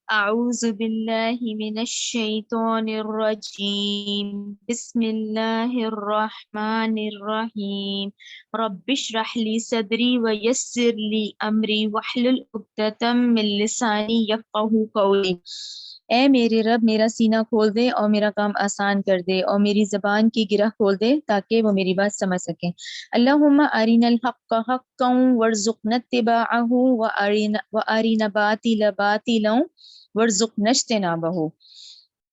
أعوذ بالله من الشيطان الرجيم بسم الله الرحمن الرحيم رب اشرح لي صدري ويسر لي أمري واحلل عقدة من لساني يفقهوا قولي۔ اے میرے رب میرا سینہ کھول دے اور میرا کام آسان کر دے اور میری زبان کی گرہ کھول دے تاکہ وہ میری بات سمجھ سکیں۔ اللہم ارنا الحق حقا وارزقنا اتباعہ وارنا باطل باطلا وارزقنا اجتنابہ۔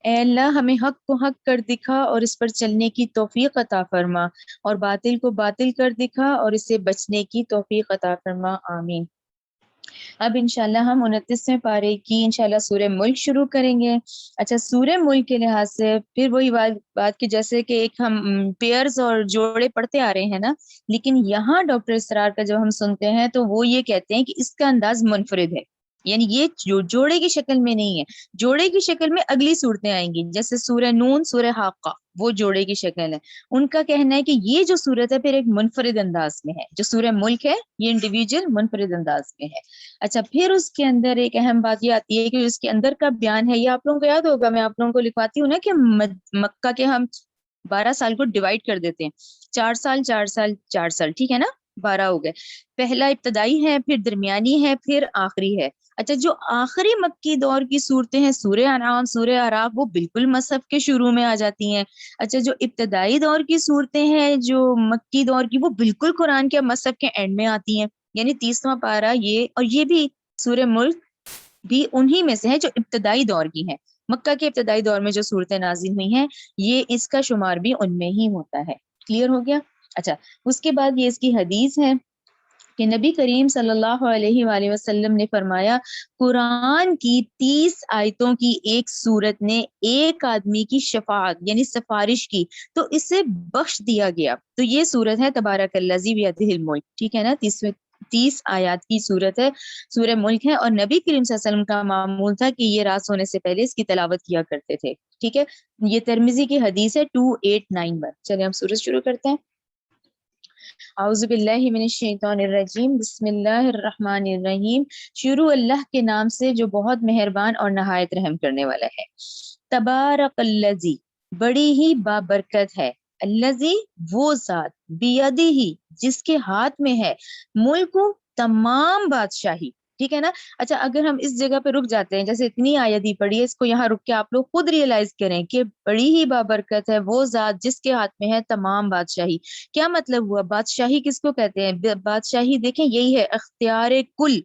اے اللہ ہمیں حق کو حق کر دکھا اور اس پر چلنے کی توفیق عطا فرما، اور باطل کو باطل کر دکھا اور اس سے بچنے کی توفیق عطا فرما، آمین۔ اب انشاءاللہ ہم 29ویں پارے کی انشاءاللہ سورہ ملک شروع کریں گے۔ اچھا، سورہ ملک کے لحاظ سے پھر وہی بات کہ جیسے کہ ایک ہم پیئرز اور جوڑے پڑھتے آ رہے ہیں نا، لیکن یہاں ڈاکٹر اسرار کا جب ہم سنتے ہیں تو وہ یہ کہتے ہیں کہ اس کا انداز منفرد ہے، یعنی یہ جوڑے کی شکل میں نہیں ہے، جوڑے کی شکل میں اگلی صورتیں آئیں گی، جیسے سورہ نون، سورہ حاقہ، وہ جوڑے کی شکل ہے۔ ان کا کہنا ہے کہ یہ جو صورت ہے پھر ایک منفرد انداز میں ہے، جو سورہ ملک ہے یہ انڈیویجول منفرد انداز میں ہے۔ اچھا، پھر اس کے اندر ایک اہم بات یہ آتی ہے کہ اس کے اندر کا بیان ہے، یہ آپ لوگوں کو یاد ہوگا، میں آپ لوگوں کو لکھواتی ہوں نا کہ مکہ کے ہم 12 سال کو ڈیوائڈ کر دیتے ہیں، 4 سال 4 سال 4 سال، ٹھیک ہے نا، 12 ہو گئے۔ پہلا ابتدائی ہے، پھر درمیانی ہے، پھر آخری ہے۔ اچھا، جو آخری مکی دور کی صورتیں ہیں، سورہ انعام، سورہ اعراف، وہ بالکل مصحف کے شروع میں آ جاتی ہیں۔ اچھا، جو ابتدائی دور کی صورتیں ہیں، جو مکی دور کی، وہ بالکل قرآن کے مصحف کے اینڈ میں آتی ہیں، یعنی 30واں پارہ یہ، اور یہ بھی سورہ ملک بھی انہی میں سے ہے جو ابتدائی دور کی ہیں۔ مکہ کے ابتدائی دور میں جو صورتیں نازل ہوئی ہیں، یہ اس کا شمار بھی ان میں ہی ہوتا ہے۔ کلیئر ہو گیا؟ اچھا، اس کے بعد یہ اس کی حدیث ہے کہ نبی کریم صلی اللہ علیہ وآلہ وسلم نے فرمایا، قرآن کی 30 آیتوں کی ایک سورت نے ایک آدمی کی شفاعت یعنی سفارش کی تو اسے بخش دیا گیا۔ تو یہ سورت ہے تبارک الذی بیدہ الملک، ٹھیک ہے نا، 30 آیات کی سورت ہے، سورہ ملک ہے، اور نبی کریم صلی اللہ علیہ وسلم کا معمول تھا کہ یہ رات ہونے سے پہلے اس کی تلاوت کیا کرتے تھے، ٹھیک ہے۔ یہ ترمذی کی حدیث ہے 2891۔ چلیں ہم سورت شروع کرتے ہیں۔ اعوذ باللہ من الشیطان الرجیم، بسم اللہ الرحمن الرحیم۔ شروع اللہ کے نام سے جو بہت مہربان اور نہایت رحم کرنے والا ہے۔ تبارک الذی، بڑی ہی بابرکت ہے، الذی، وہ ذات، بیدہ، جس کے ہاتھ میں ہے، ملک، تمام بادشاہی، ٹھیک ہے نا۔ اچھا، اگر ہم اس جگہ پہ رک جاتے ہیں، جیسے اتنی آیت ہی پڑھی ہے، اس کو یہاں رک کے آپ لوگ خود ریئلائز کریں کہ بڑی ہی بابرکت ہے وہ ذات جس کے ہاتھ میں ہے تمام بادشاہی۔ کیا مطلب ہوا؟ بادشاہی کس کو کہتے ہیں؟ بادشاہی دیکھیں یہی ہے، اختیار کل،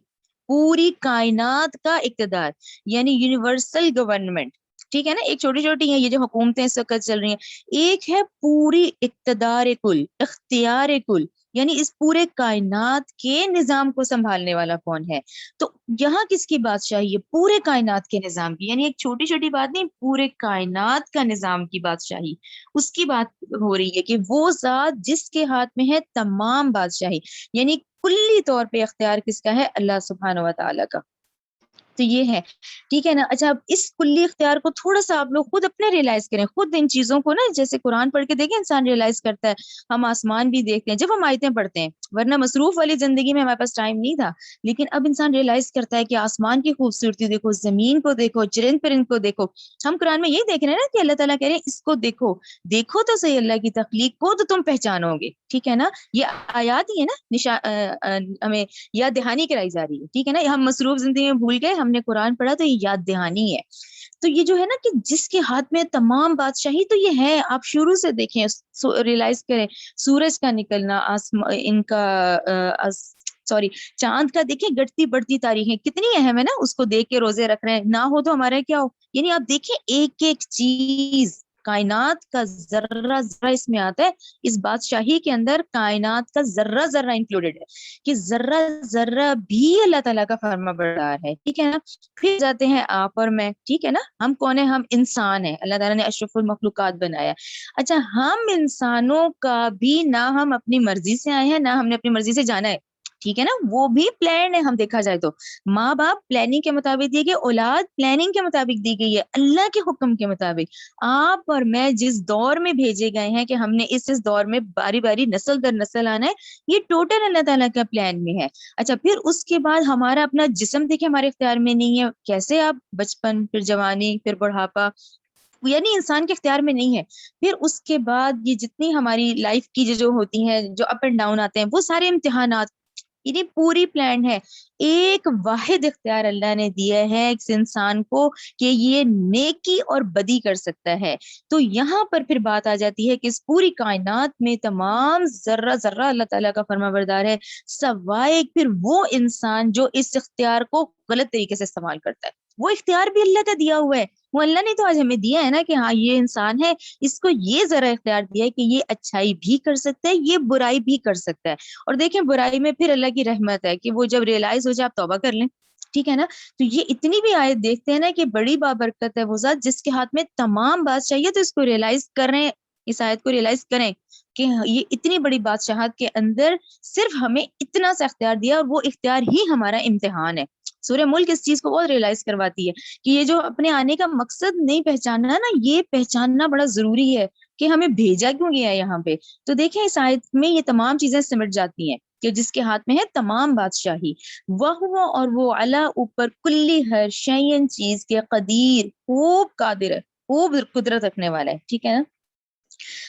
پوری کائنات کا اقتدار، یعنی یونیورسل گورنمنٹ، ٹھیک ہے نا۔ ایک چھوٹی چھوٹی ہیں یہ جو حکومتیں اس وقت چل رہی ہیں، ایک ہے پوری اقتدار کل، اختیار کل، یعنی اس پورے کائنات کے نظام کو سنبھالنے والا کون ہے؟ تو یہاں کس کی بادشاہی ہے؟ پورے کائنات کے نظام کی، یعنی ایک چھوٹی چھوٹی بات نہیں، پورے کائنات کا نظام کی بادشاہی، اس کی بات ہو رہی ہے کہ وہ ذات جس کے ہاتھ میں ہے تمام بادشاہی، یعنی کلی طور پہ اختیار کس کا ہے؟ اللہ سبحانہ و تعالیٰ کا۔ تو یہ ہے، ٹھیک ہے نا۔ اچھا، اب اس کلی اختیار کو تھوڑا سا آپ لوگ خود اپنے ریئلائز کریں، خود ان چیزوں کو نا، جیسے قرآن پڑھ کے دیکھیں انسان ریئلائز کرتا ہے، ہم آسمان بھی دیکھتے ہیں جب ہم آیتیں پڑھتے ہیں، ورنہ مصروف والی زندگی میں ہمارے پاس ٹائم نہیں تھا، لیکن اب انسان ریئلائز کرتا ہے کہ آسمان کی خوبصورتی دیکھو، زمین کو دیکھو، چرند پرند کو دیکھو۔ ہم قرآن میں یہی دیکھ رہے ہیں نا کہ اللہ تعالیٰ کہہ رہے ہیں اس کو دیکھو، دیکھو تو صحیح اللہ کی تخلیق کو تو تم پہچانو گے، ٹھیک ہے نا۔ یہ آیات ہی ہے نا، ہمیں یاد دہانی کرائی جا رہی ہے، ٹھیک ہے نا۔ ہم مصروف زندگی میں بھول گئے، ہم نے قرآن پڑھا تو یہ یاد دہانی ہے۔ تو یہ جو ہے نا کہ جس کے ہاتھ میں تمام بادشاہی، تو یہ ہے، آپ شروع سے دیکھیں، ریئلائز کریں، سورج کا نکلنا، ان کا سوری چاند کا دیکھیں گھٹتی بڑھتی تاریخیں کتنی اہم ہے نا، اس کو دیکھ کے روزے رکھ رہے ہیں، نہ ہو تو ہمارے کیا ہو، یعنی آپ دیکھیں ایک ایک چیز، کائنات کا ذرہ ذرہ اس میں آتا ہے، اس بادشاہی کے اندر کائنات کا ذرہ ذرہ انکلوڈیڈ ہے، کہ ذرہ ذرہ بھی اللہ تعالیٰ کا فرما بردار ہے، ٹھیک ہے نا۔ پھر جاتے ہیں آپ اور میں، ٹھیک ہے نا، ہم کون ہیں؟ ہم انسان ہیں، اللہ تعالیٰ نے اشرف المخلوقات بنایا۔ اچھا، ہم انسانوں کا بھی نہ ہم اپنی مرضی سے آئے ہیں، نہ ہم نے اپنی مرضی سے جانا ہے، ٹھیک ہے نا, وہ بھی پلان ہے. ہم دیکھا جائے تو ماں باپ پلاننگ کے مطابق دیے گئے, اولاد پلاننگ کے مطابق دی گئی ہے, اللہ کے حکم کے مطابق. آپ اور میں جس دور میں بھیجے گئے ہیں کہ ہم نے اس دور میں باری باری نسل در نسل آنا ہے, یہ ٹوٹل اللہ تعالیٰ کا پلان میں ہے. اچھا, پھر اس کے بعد ہمارا اپنا جسم دیکھیں ہمارے اختیار میں نہیں ہے. کیسے آپ بچپن, پھر جوانی, پھر بڑھاپا, یعنی انسان کے اختیار میں نہیں ہے. پھر اس کے بعد یہ جتنی ہماری لائف کی جو ہوتی ہیں, جو اپ اینڈ ڈاؤن آتے ہیں, وہ سارے امتحانات, یہ پوری پلان ہے. ایک واحد اختیار اللہ نے دیا ہے اس انسان کو کہ یہ نیکی اور بدی کر سکتا ہے. تو یہاں پر پھر بات آ جاتی ہے کہ اس پوری کائنات میں تمام ذرہ ذرہ اللہ تعالیٰ کا فرما بردار ہے, سوائے پھر وہ انسان جو اس اختیار کو غلط طریقے سے استعمال کرتا ہے. وہ اختیار بھی اللہ کا دیا ہوا ہے, وہ اللہ نے تو آج ہمیں دیا ہے نا کہ ہاں یہ انسان ہے, اس کو یہ ذرا اختیار دیا ہے کہ یہ اچھائی بھی کر سکتا ہے, یہ برائی بھی کر سکتا ہے. اور دیکھیں برائی میں پھر اللہ کی رحمت ہے کہ وہ جب ریئلائز ہو جائے آپ توبہ کر لیں. ٹھیک ہے نا, تو یہ اتنی بھی آیت دیکھتے ہیں نا کہ بڑی بابرکت ہے وہ ذات جس کے ہاتھ میں تمام بات چاہیے, تو اس کو ریئلائز کریں, اس آیت کو ریئلائز کریں کہ یہ اتنی بڑی بادشاہت کے اندر صرف ہمیں اتنا سا اختیار دیا, اور وہ اختیار ہی ہمارا امتحان ہے. سورہ ملک اس چیز کو بہت ریئلائز کرواتی ہے کہ یہ جو اپنے آنے کا مقصد نہیں پہچاننا نا, یہ پہچاننا بڑا ضروری ہے کہ ہمیں بھیجا کیوں گیا ہے یہاں پہ. تو دیکھیں اس آیت میں یہ تمام چیزیں سمٹ جاتی ہیں کہ جس کے ہاتھ میں ہے تمام بادشاہی, وہ اور وہ علا اوپر کلی ہر شیئن چیز کے قدیر, خوب قادر ہے, خوب قدرت رکھنے والا ہے. ٹھیک ہے نا.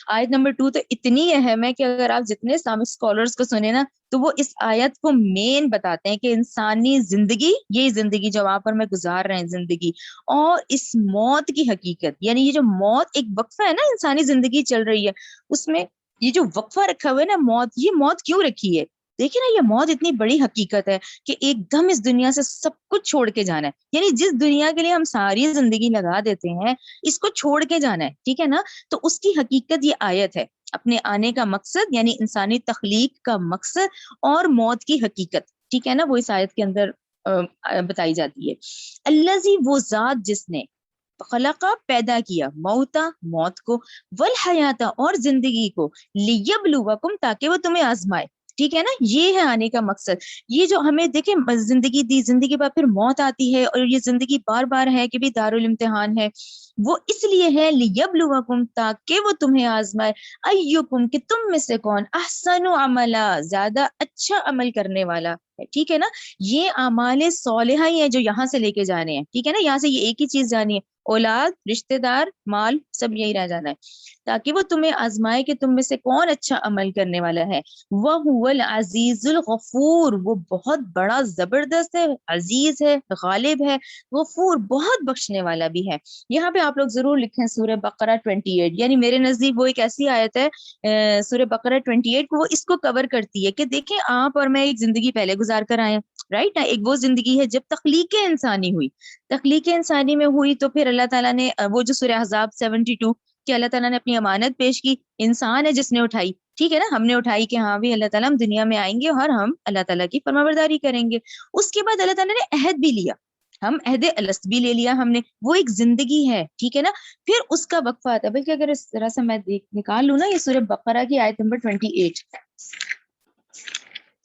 آیت نمبر 2 تو اتنی اہم ہے کہ اگر آپ جتنے اسلامک اسکالرس کو سنیں نا, تو وہ اس آیت کو مین بتاتے ہیں کہ انسانی زندگی, یہ زندگی جو وہاں پر میں گزار رہے ہیں زندگی, اور اس موت کی حقیقت, یعنی یہ جو موت ایک وقفہ ہے نا, انسانی زندگی چل رہی ہے اس میں یہ جو وقفہ رکھا ہوا ہے نا موت, یہ موت کیوں رکھی ہے؟ دیکھیں نا, یہ موت اتنی بڑی حقیقت ہے کہ ایک دم اس دنیا سے سب کچھ چھوڑ کے جانا ہے. یعنی جس دنیا کے لیے ہم ساری زندگی لگا دیتے ہیں, اس کو چھوڑ کے جانا ہے. ٹھیک ہے نا. تو اس کی حقیقت یہ آیت ہے, اپنے آنے کا مقصد یعنی انسانی تخلیق کا مقصد اور موت کی حقیقت. ٹھیک ہے نا, وہ اس آیت کے اندر بتائی جاتی ہے. الذی, وہ ذات جس نے خلقہ پیدا کیا, موتا موت کو, والحیات اور زندگی کو, لیبلوکم تاکہ وہ تمہیں آزمائے. ٹھیک ہے نا, یہ ہے آنے کا مقصد. یہ جو ہمیں دیکھیں زندگی دی, زندگی بعد پھر موت آتی ہے, اور یہ زندگی بار بار ہے کہ بھی دارالامتحان ہے, وہ اس لیے ہے لیبلوکم تاکہ وہ تمہیں آزمائے, ایکم کہ تم میں سے کون, احسن عملا زیادہ اچھا عمل کرنے والا ہے. ٹھیک ہے نا. یہ اعمال صالحہ ہی ہیں جو یہاں سے لے کے جانے ہیں. ٹھیک ہے نا, یہاں سے یہ ایک ہی چیز جانی ہے, اولاد, رشتہ دار, مال, سب یہی رہ جانا ہے, تاکہ وہ تمہیں آزمائے کہ تم میں سے کون اچھا عمل کرنے والا ہے. وَهُوَ الْعَزِيزُ الْغَفُورُ, وہ بہت بڑا زبردست ہے, عزیز ہے, غالب ہے, غفور بہت بخشنے والا بھی ہے. یہاں پہ آپ لوگ ضرور لکھیں سورہ بقرہ 28, یعنی میرے نزدیک وہ ایک ایسی آیت ہے سورہ بقرہ 28 کو, وہ اس کو کور کرتی ہے کہ دیکھیں آپ اور میں ایک زندگی پہلے گزار کر آئے ہیں, رائٹ نا. ایک وہ زندگی ہے جب تخلیق انسانی ہوئی, تخلیق انسانی میں ہوئی تو پھر اللہ تعالیٰ نے وہ جو سورہ احزاب 72 کہ اللہ تعالیٰ نے اپنی امانت پیش کی, انسان ہے جس نے اٹھائی. ٹھیک ہے نا, ہم نے اٹھائی کہ ہاں بھی اللہ تعالیٰ ہم دنیا میں آئیں گے اور ہم اللہ تعالیٰ کی فرمانبرداری کریں گے. اس کے بعد اللہ تعالیٰ نے عہد بھی لیا, ہم عہد الست بھی لے لیا ہم نے, وہ ایک زندگی ہے. ٹھیک ہے نا. پھر اس کا وقفہ آتا ہے, بلکہ اگر اس طرح سے میں نکال لوں نا, یہ سورہ بقرہ کی آیت نمبر 28,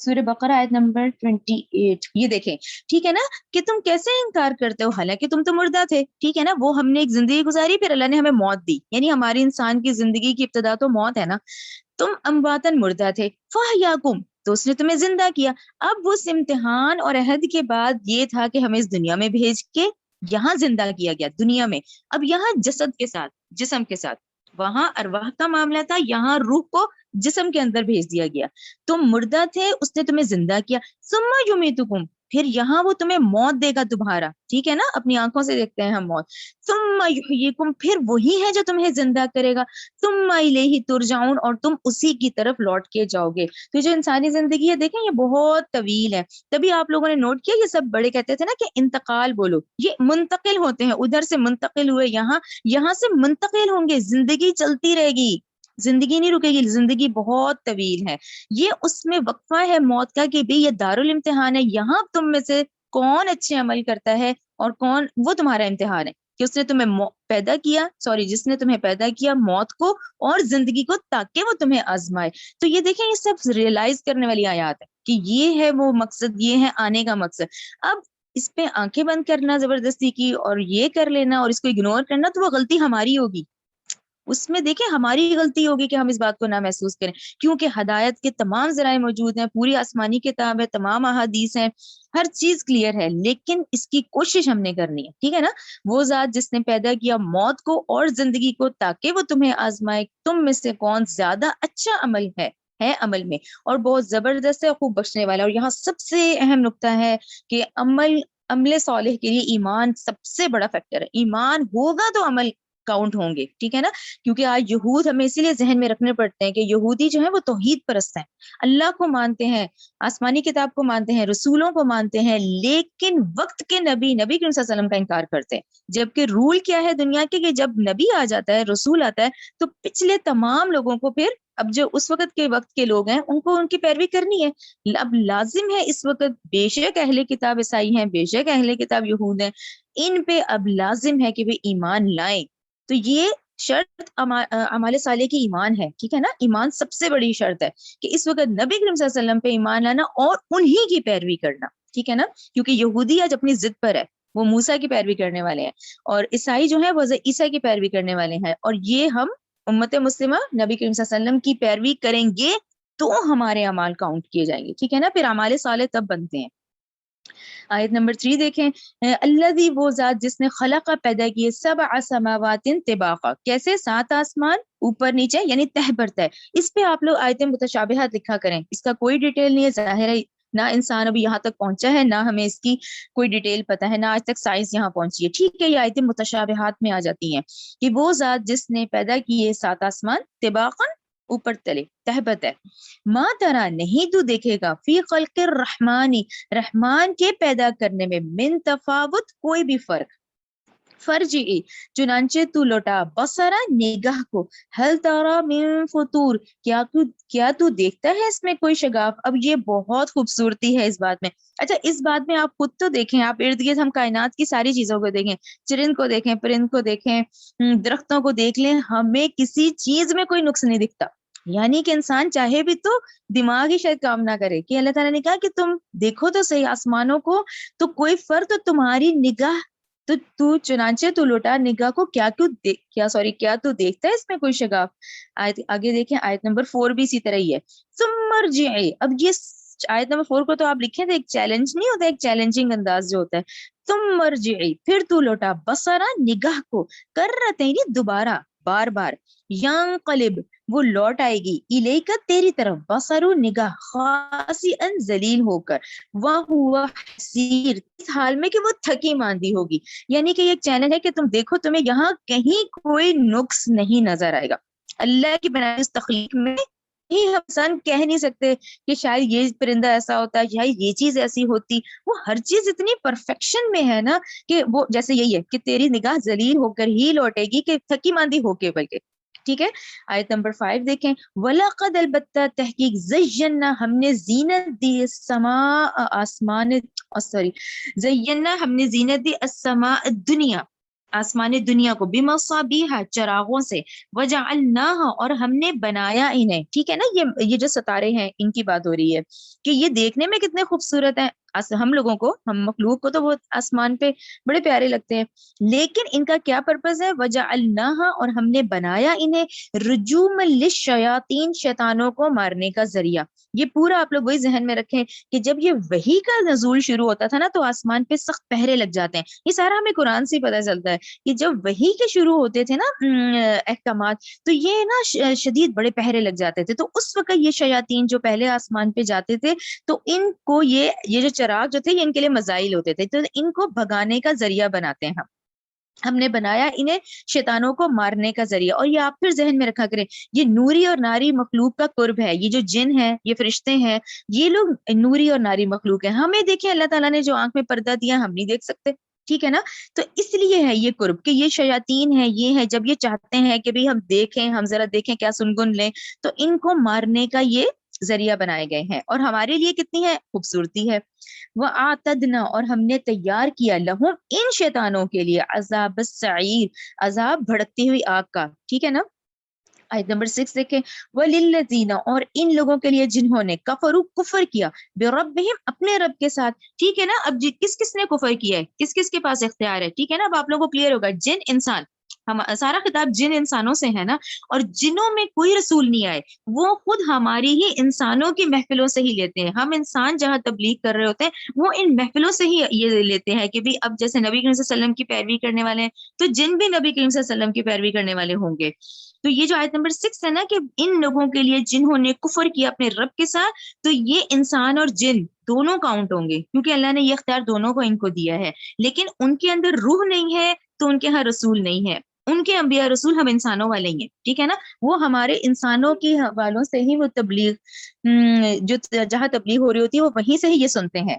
سورہ بقرہ آیت نمبر 28, یہ دیکھیں. ٹھیک ہے نا, کہ تم کیسے انکار کرتے ہو حالانکہ تم تو مردہ تھے. ٹھیک ہے نا, وہ ہم نے ایک زندگی گزاری, پھر اللہ نے ہمیں موت دی, یعنی ہماری انسان کی زندگی کی ابتدا تو موت ہے نا. تم امواتن مردہ تھے, فاحیاکم تو اس نے تمہیں زندہ کیا. اب اس امتحان اور عہد کے بعد یہ تھا کہ ہمیں اس دنیا میں بھیج کے یہاں زندہ کیا گیا دنیا میں. اب یہاں جسد کے ساتھ, جسم کے ساتھ, وہاں ارواح کا معاملہ تھا, یہاں روح کو جسم کے اندر بھیج دیا گیا. تم مردہ تھے, اس نے تمہیں زندہ کیا. ثم یمیتکم, پھر یہاں وہ تمہیں موت دے گا دوبارہ. ٹھیک ہے نا, اپنی آنکھوں سے دیکھتے ہیں ہم موت. ثم یحییکم, پھر وہی ہے جو تمہیں زندہ کرے گا. ثم الیہ ترجعون, اور تم اسی کی طرف لوٹ کے جاؤ گے. تو جو انسانی زندگی ہے دیکھیں یہ بہت طویل ہے. تبھی آپ لوگوں نے نوٹ کیا, یہ سب بڑے کہتے تھے نا کہ انتقال بولو, یہ منتقل ہوتے ہیں, ادھر سے منتقل ہوئے یہاں, یہاں سے منتقل ہوں گے. زندگی چلتی رہے گی, زندگی نہیں رکے گی, زندگی بہت طویل ہے. یہ اس میں وقفہ ہے موت کا کہ بھی یہ دارالامتحان ہے, یہاں تم میں سے کون اچھے عمل کرتا ہے اور کون, وہ تمہارا امتحان ہے. کہ اس نے تمہیں پیدا کیا جس نے تمہیں پیدا کیا موت کو اور زندگی کو تاکہ وہ تمہیں آزمائے. تو یہ دیکھیں یہ سب ریئلائز کرنے والی آیات ہے کہ یہ ہے وہ مقصد, یہ ہے آنے کا مقصد. اب اس پہ آنکھیں بند کرنا زبردستی کی اور یہ کر لینا اور اس کو اگنور کرنا تو وہ غلطی ہماری ہوگی. اس میں دیکھیں ہماری غلطی ہوگی کہ ہم اس بات کو نہ محسوس کریں, کیونکہ ہدایت کے تمام ذرائع موجود ہیں, پوری آسمانی کتاب ہے, تمام احادیث ہیں, ہر چیز کلیئر ہے, لیکن اس کی کوشش ہم نے کرنی ہے. ٹھیک ہے نا. وہ ذات جس نے پیدا کیا موت کو اور زندگی کو تاکہ وہ تمہیں آزمائے, تم میں سے کون زیادہ اچھا عمل ہے عمل میں اور بہت زبردست ہے, خوب بخشنے والا. اور یہاں سب سے اہم نقطہ ہے کہ عمل صالح کے لیے ایمان سب سے بڑا فیکٹر ہے. ایمان ہوگا تو عمل کاؤنٹ ہوں گے. ٹھیک ہے نا. کیونکہ آج یہود ہمیں اسی لیے ذہن میں رکھنے پڑتے ہیں کہ یہودی جو ہے وہ توحید پرست ہیں, اللہ کو مانتے ہیں, آسمانی کتاب کو مانتے ہیں, رسولوں کو مانتے ہیں, لیکن وقت کے نبی کریم صلی اللہ علیہ وسلم کا انکار کرتے ہیں. جبکہ رول کیا ہے دنیا کے کہ جب نبی آ جاتا ہے, رسول آتا ہے, تو پچھلے تمام لوگوں کو پھر اب جو اس وقت کے لوگ ہیں ان کو ان کی پیروی کرنی ہے. اب لازم ہے اس وقت, بے شک اہل کتاب عیسائی ہیں, بے شک اہل کتاب یہود ہیں, ان پہ اب لازم ہے کہ وہ ایمان لائیں. تو یہ شرط اعمال صالح کی ایمان ہے. ٹھیک ہے نا. ایمان سب سے بڑی شرط ہے کہ اس وقت نبی کریم صلی اللہ علیہ وسلم پہ ایمان لانا اور انہی کی پیروی کرنا. ٹھیک ہے نا. کیونکہ یہودی آج اپنی ضد پر ہے, وہ موسیٰ کی پیروی کرنے والے ہیں, اور عیسائی جو ہے وہ عیسیٰ کی پیروی کرنے والے ہیں. اور یہ ہم امت مسلمہ نبی کریم صلی اللہ علیہ وسلم کی پیروی کریں گے تو ہمارے اعمال کاؤنٹ کیے جائیں گے. ٹھیک ہے نا. پھر اعمال صالح تب بنتے ہیں. آیت نمبر 3 دیکھیں, الذی وہ ذات جس نے خلق پیدا کیے 7 سماوات طباقا, کیسے 7 آسمان اوپر نیچے یعنی تہ پر تہ. اس پہ آپ لوگ آیتیں متشابہات لکھا کریں, اس کا کوئی ڈیٹیل نہیں ہے, ظاہر ہے نہ انسان ابھی یہاں تک پہنچا ہے, نہ ہمیں اس کی کوئی ڈیٹیل پتا ہے, نہ آج تک سائنس یہاں پہنچی ہے. ٹھیک ہے. یہ آیتیں متشابہات میں آ جاتی ہیں کہ وہ ذات جس نے پیدا کیے 7 آسمان طباقا اوپر تلے تہ بتہ, ما ترا نہیں تو دیکھے گا, فی خلق الرحمانی رحمان کے پیدا کرنے میں, من تفاوت کوئی بھی فرجی چنانچہ تو لوٹا, بصرا نگاہ کو, ہل تارا من فطور کیا تو دیکھتا ہے اس میں کوئی شگاف. اب یہ بہت خوبصورتی ہے اس بات میں. اچھا اس بات میں آپ خود تو دیکھیں, آپ ارد گرد ہم کائنات کی ساری چیزوں کو دیکھیں, چرند کو دیکھیں, پرند کو دیکھیں, درختوں کو دیکھ لیں, ہمیں کسی چیز میں کوئی نقص نہیں دکھتا. یعنی کہ انسان چاہے بھی تو دماغ ہی شاید کام نہ کرے, کہ اللہ تعالیٰ نے کہا کہ تم دیکھو تو صحیح آسمانوں کو, تو کوئی فرق تو تمہاری نگاہ تو چنانچہ تو لوٹا نگاہ کو کیا تو دیکھتا ہے اس میں کوئی شگاف. آگے دیکھیں آیت نمبر 4 بھی اسی طرح ہی ہے. ثم ارجعی, اب یہ آیت نمبر 4 کو تو آپ لکھیں تو ایک چیلنج نہیں ہوتا, ایک چیلنجنگ انداز جو ہوتا ہے. ثم ارجعی, پھر تو لوٹا, بصرا نگاہ کو, کرتین دوبارہ, بار بار, ینقلب وہ لوٹ آئے گی, الیک تیری طرف, بصرو نگاہ, خاسئا ذلیل ہو کر, وہو حسیر اس حال میں کہ وہ تھکی ماندی ہوگی. یعنی کہ یہ ایک چیلنج ہے کہ تم دیکھو تمہیں یہاں کہیں کوئی نقص نہیں نظر آئے گا. اللہ کی بنائی اس تخلیق میں ہی ہم انسان کہہ نہیں سکتے کہ شاید یہ پرندہ ایسا ہوتا ہے, شاید یہ چیز ایسی ہوتی. وہ ہر چیز اتنی پرفیکشن میں ہے نا کہ وہ جیسے یہی ہے کہ تیری نگاہ ذلیل ہو کر ہی لوٹے گی, کہ تھکی ماندی ہو کے بلکہ. ٹھیک ہے. آیت نمبر 5 دیکھیں, وَلَقَدْ البتہ تحقیق زینا ہم نے زینت دی السماء آسمان زینا ہم نے زینت دی السماء الدنیا آسمان دنیا کو, بمصابیح چراغوں سے, وجعلناها اور ہم نے بنایا انہیں. ٹھیک ہے نا. یہ جو ستارے ہیں ان کی بات ہو رہی ہے کہ یہ دیکھنے میں کتنے خوبصورت ہیں. ہم لوگوں کو, ہم مخلوق کو تو وہ آسمان پہ بڑے پیارے لگتے ہیں, لیکن ان کا کیا پرپز ہے؟ وجعلناها اور ہم نے بنایا انہیں رجوما للشیاطین شیطانوں کو مارنے کا ذریعہ. یہ پورا آپ لوگ وہی ذہن میں رکھیں کہ جب یہ وحی کا نزول شروع ہوتا تھا نا تو آسمان پہ سخت پہرے لگ جاتے ہیں. یہ سارا ہمیں قرآن سے پتہ چلتا ہے کہ جب وحی کے شروع ہوتے تھے نا احکامات, تو یہ نا شدید بڑے پہرے لگ جاتے تھے. تو اس وقت یہ شیاطین جو پہلے آسمان پہ جاتے تھے تو ان کو یہ جو چراغ جو تھے یہ ان کے لیے مزائل ہوتے تھے, تو ان کو بھگانے کا ذریعہ بناتے ہیں. ہم نے بنایا انہیں شیطانوں کو مارنے کا ذریعہ. اور یہ آپ پھر ذہن میں رکھا کریں, یہ نوری اور ناری مخلوق کا قرب ہے. یہ جو جن ہے, یہ فرشتے ہیں, یہ لوگ نوری اور ناری مخلوق ہیں. ہمیں دیکھیں اللہ تعالیٰ نے جو آنکھ میں پردہ دیا ہم نہیں دیکھ سکتے. ٹھیک ہے نا. تو اس لیے ہے یہ قرب کہ یہ شیاطین ہے, یہ ہے جب یہ چاہتے ہیں کہ بھی ہم دیکھیں, ہم ذرا دیکھیں کیا سنگن لیں, تو ان کو مارنے کا یہ ذریعہ بنائے گئے ہیں اور ہمارے لیے کتنی ہے خوبصورتی ہے. وَأَعْتَدْنَا اور ہم نے تیار کیا لہم ان شیطانوں کے لیے عذاب السعیر عذاب بھڑکتی ہوئی آگ کا. ٹھیک ہے نا. آیت نمبر 6 دیکھیں. وَلِلَّذِينَ اور ان لوگوں کے لیے جنہوں نے کفروا کفر کیا بربہم اپنے رب کے ساتھ. ٹھیک ہے نا. اب کس کس نے کفر کیا ہے, کس کس کے پاس اختیار ہے. ٹھیک ہے نا. اب آپ لوگوں کو کلیئر ہوگا. جن انسان, ہم سارا خطاب جن انسانوں سے ہے نا, اور جنوں میں کوئی رسول نہیں آئے وہ خود ہماری ہی انسانوں کی محفلوں سے ہی لیتے ہیں. ہم انسان جہاں تبلیغ کر رہے ہوتے ہیں وہ ان محفلوں سے ہی یہ لیتے ہیں کہ بھی اب جیسے نبی کریم صلی اللہ علیہ وسلم کی پیروی کرنے والے ہیں تو جن بھی نبی کریم صلی اللہ علیہ وسلم کی پیروی کرنے والے ہوں گے. تو یہ جو آیت نمبر 6 ہے نا کہ ان لوگوں کے لیے جنہوں نے کفر کیا اپنے رب کے ساتھ, تو یہ انسان اور جن دونوں کاؤنٹ ہوں گے کیونکہ اللہ نے یہ اختیار دونوں کو ان کو دیا ہے. لیکن ان کے اندر روح نہیں ہے تو ان کے ہاں رسول نہیں ہے. ان کے انبیاء رسول ہم انسانوں والے ہی ہیں. ٹھیک ہے نا. وہ ہمارے انسانوں کے حوالوں سے ہی وہ تبلیغ جو جہاں تبلیغ ہو رہی ہوتی ہے وہ وہیں سے ہی یہ سنتے ہیں.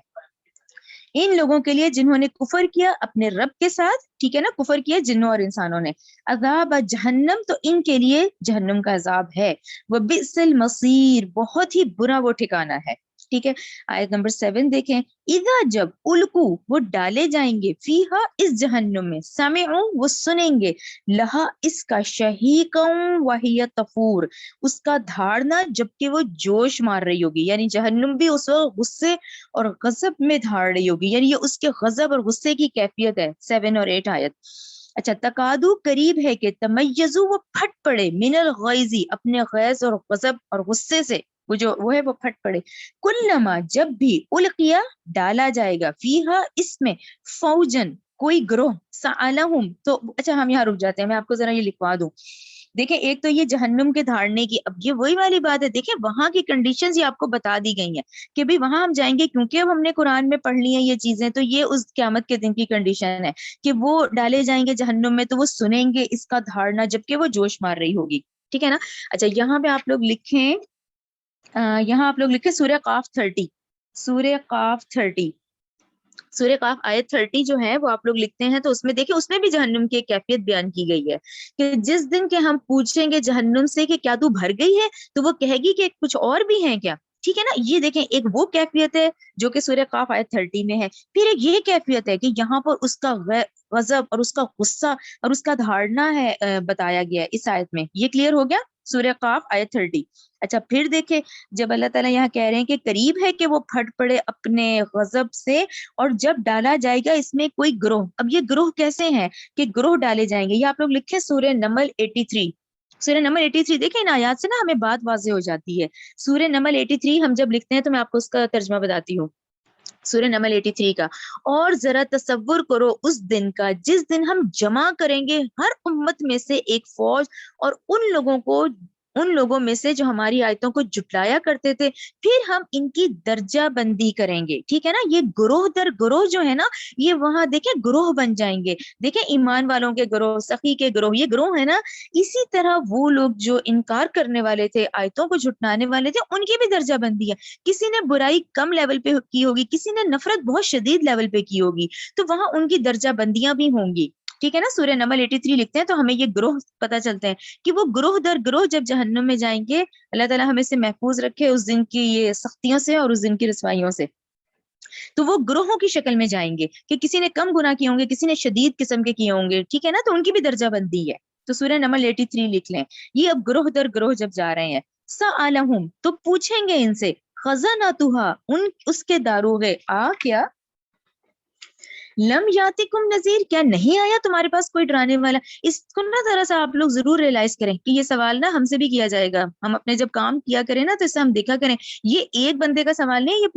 ان لوگوں کے لیے جنہوں نے کفر کیا اپنے رب کے ساتھ. ٹھیک ہے نا. کفر کیا جنوں اور انسانوں نے. عذاب جہنم تو ان کے لیے جہنم کا عذاب ہے. وبئس المصیر بہت ہی برا وہ ٹھکانہ ہے. ٹھیک ہے. آیت نمبر 7 دیکھیں. اذا جب الکو وہ ڈالے جائیں گے فیہا اس جہنم میں سمعوا وہ سنیں گے لہا اس کا شہیقا وہی تفور اس کا دھاڑنا جبکہ وہ جوش مار رہی ہوگی. یعنی جہنم بھی اس وقت غصے اور غضب میں دھاڑ رہی ہوگی. یعنی یہ اس کے غضب اور غصے کی کیفیت ہے. 7 اور 8 آیت. اچھا. تقادو قریب ہے کہ تمیزو وہ پھٹ پڑے من الغیظ اپنے غیظ اور غضب اور غصے سے. وہ ہے وہ پھٹ پڑے. کلما جب بھی القیا ڈالا جائے گا فیہا اس میں فوجن کوئی گروہ سألہم تو اچھا ہم یہاں رک جاتے ہیں. میں آپ کو ذرا یہ لکھوا دوں. دیکھیں ایک تو یہ جہنم کے دھاڑنے کی, اب یہ وہی والی بات ہے. دیکھیں وہاں کی کنڈیشنز یہ آپ کو بتا دی گئی ہیں کہ بھی وہاں ہم جائیں گے کیونکہ اب ہم نے قرآن میں پڑھ لی ہیں یہ چیزیں, تو یہ اس قیامت کے دن کی کنڈیشن ہے کہ وہ ڈالے جائیں گے جہنم میں تو وہ سنیں گے اس کا دھاڑنا جبکہ وہ جوش مار رہی ہوگی. ٹھیک ہے نا. اچھا یہاں پہ آپ لوگ لکھیں سورہ قاف 30. سورہ قاف 30 سورہ قاف آیت 30 جو ہے وہ آپ لوگ لکھتے ہیں تو اس میں دیکھیں اس میں بھی جہنم کی ایک کیفیت بیان کی گئی ہے کہ جس دن کے ہم پوچھیں گے جہنم سے کہ کیا تو بھر گئی ہے تو وہ کہے گی کہ کچھ اور بھی ہیں کیا. ٹھیک ہے نا. یہ دیکھیں ایک وہ کیفیت ہے جو کہ سورہ قاف آیت 30 میں ہے. پھر ایک یہ کیفیت ہے کہ یہاں پر اس کا غضب اور اس کا غصہ اور اس کا دھاڑنا ہے بتایا گیا ہے اس آیت میں. یہ کلیئر ہو گیا. سورہ قاف آیت 30. اچھا پھر دیکھیں جب اللہ تعالیٰ یہاں کہہ رہے ہیں کہ قریب ہے کہ وہ پھٹ پڑے اپنے غضب سے اور جب ڈالا جائے گا اس میں کوئی گروہ. اب یہ گروہ کیسے ہیں کہ گروہ ڈالے جائیں گے. یہ آپ لوگ لکھیں سورہ نمل 83. سورہ نمل 83 دیکھیں ان آیات سے نا ہمیں بات واضح ہو جاتی ہے. سورہ نمل 83 ہم جب لکھتے ہیں تو میں آپ کو اس کا ترجمہ بتاتی ہوں. سورہ نمل 83 کا. اور ذرا تصور کرو اس دن کا جس دن ہم جمع کریں گے ہر امت میں سے ایک فوج اور ان لوگوں میں سے جو ہماری آیتوں کو جھٹلایا کرتے تھے پھر ہم ان کی درجہ بندی کریں گے. ٹھیک ہے نا. یہ گروہ در گروہ جو ہے نا یہ وہاں دیکھیں گروہ بن جائیں گے. دیکھیں ایمان والوں کے گروہ, سخی کے گروہ, یہ گروہ ہے نا. اسی طرح وہ لوگ جو انکار کرنے والے تھے آیتوں کو جھٹلانے والے تھے ان کی بھی درجہ بندی ہے. کسی نے برائی کم لیول پہ کی ہوگی, کسی نے نفرت بہت شدید لیول پہ کی ہوگی, تو وہاں ان کی درجہ بندیاں بھی ہوں گی. ٹھیک ہے نا. سورہ نمل 83 لکھتے ہیں تو ہمیں یہ گروہ پتہ چلتے ہیں کہ وہ گروہ در گروہ جب جہنم میں جائیں گے. اللہ تعالیٰ ہمیں سے محفوظ رکھے اس دن کی یہ سختیوں سے اور اس دن کی رسوائیوں سے. تو وہ گروہوں کی شکل میں جائیں گے کہ کسی نے کم گناہ کیے ہوں گے, کسی نے شدید قسم کے کیے ہوں گے. ٹھیک ہے نا. تو ان کی بھی درجہ بندی ہے. تو سورہ نمل 83 لکھ لیں. یہ اب گروہ در گروہ جب جا رہے ہیں سألہم تو پوچھیں گے ان سے خزنتها اس کے داروغے کیا لم یاتکم نذیر کیا نہیں آیا تمہارے پاس کوئی ڈرانے والا. اس کو نا ذرا سا آپ لوگ ضرور ریئلائز کریں کہ یہ سوال نا ہم سے بھی کیا جائے گا. ہم اپنے جب کام کیا کریں نا تو اس سے ہم دیکھا کریں یہ ایک بندے کا سوال نہیں, یہ